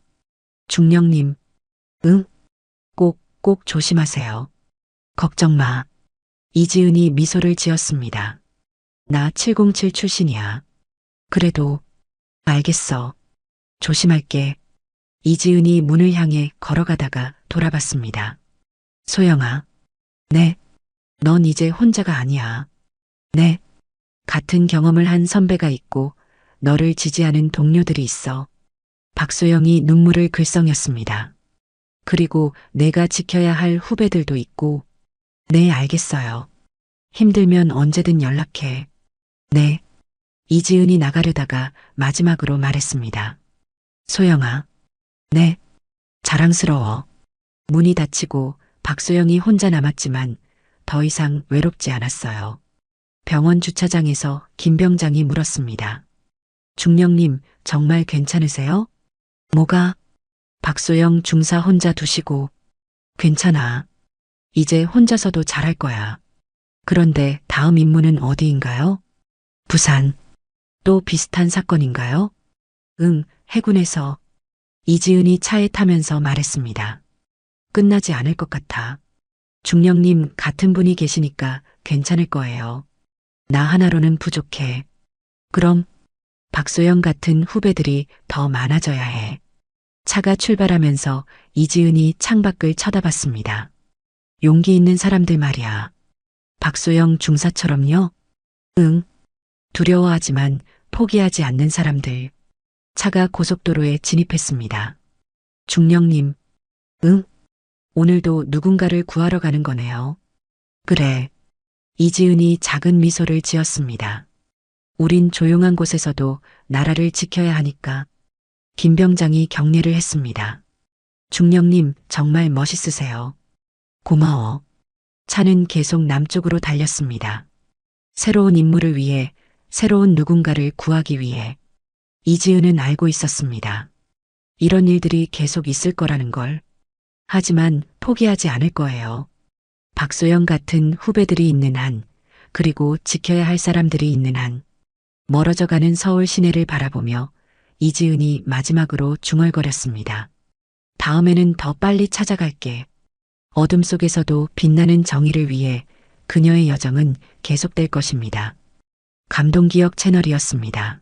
중령님, 응? 꼭 조심하세요. 걱정 마. 이지은이 미소를 지었습니다. 나 707 출신이야. 그래도, 알겠어. 조심할게. 이지은이 문을 향해 걸어가다가 돌아봤습니다. 소영아. 네. 넌 이제 혼자가 아니야. 네. 같은 경험을 한 선배가 있고 너를 지지하는 동료들이 있어. 박소영이 눈물을 글썽였습니다. 그리고 내가 지켜야 할 후배들도 있고. 네, 알겠어요. 힘들면 언제든 연락해. 네. 이지은이 나가려다가 마지막으로 말했습니다. 소영아. 네. 자랑스러워. 문이 닫히고 박소영이 혼자 남았지만 더 이상 외롭지 않았어요. 병원 주차장에서 김병장이 물었습니다. 중령님, 정말 괜찮으세요? 뭐가? 박소영 중사 혼자 두시고. 괜찮아. 이제 혼자서도 잘할 거야. 그런데 다음 임무는 어디인가요? 부산. 또 비슷한 사건인가요? 응, 해군에서. 이지은이 차에 타면서 말했습니다. 끝나지 않을 것 같아. 중령님 같은 분이 계시니까 괜찮을 거예요. 나 하나로는 부족해. 그럼 박소영 같은 후배들이 더 많아져야 해. 차가 출발하면서 이지은이 창밖을 쳐다봤습니다. 용기 있는 사람들 말이야. 박소영 중사처럼요? 응. 두려워하지만 포기하지 않는 사람들. 차가 고속도로에 진입했습니다. 중령님. 응? 오늘도 누군가를 구하러 가는 거네요. 그래. 이지은이 작은 미소를 지었습니다. 우린 조용한 곳에서도 나라를 지켜야 하니까. 김병장이 격려를 했습니다. 중령님, 정말 멋있으세요. 고마워. 차는 계속 남쪽으로 달렸습니다. 새로운 임무를 위해, 새로운 누군가를 구하기 위해. 이지은은 알고 있었습니다. 이런 일들이 계속 있을 거라는 걸. 하지만 포기하지 않을 거예요. 박소영 같은 후배들이 있는 한, 그리고 지켜야 할 사람들이 있는 한, 멀어져가는 서울 시내를 바라보며 이지은이 마지막으로 중얼거렸습니다. 다음에는 더 빨리 찾아갈게. 어둠 속에서도 빛나는 정의를 위해 그녀의 여정은 계속될 것입니다. 감동기억 채널이었습니다.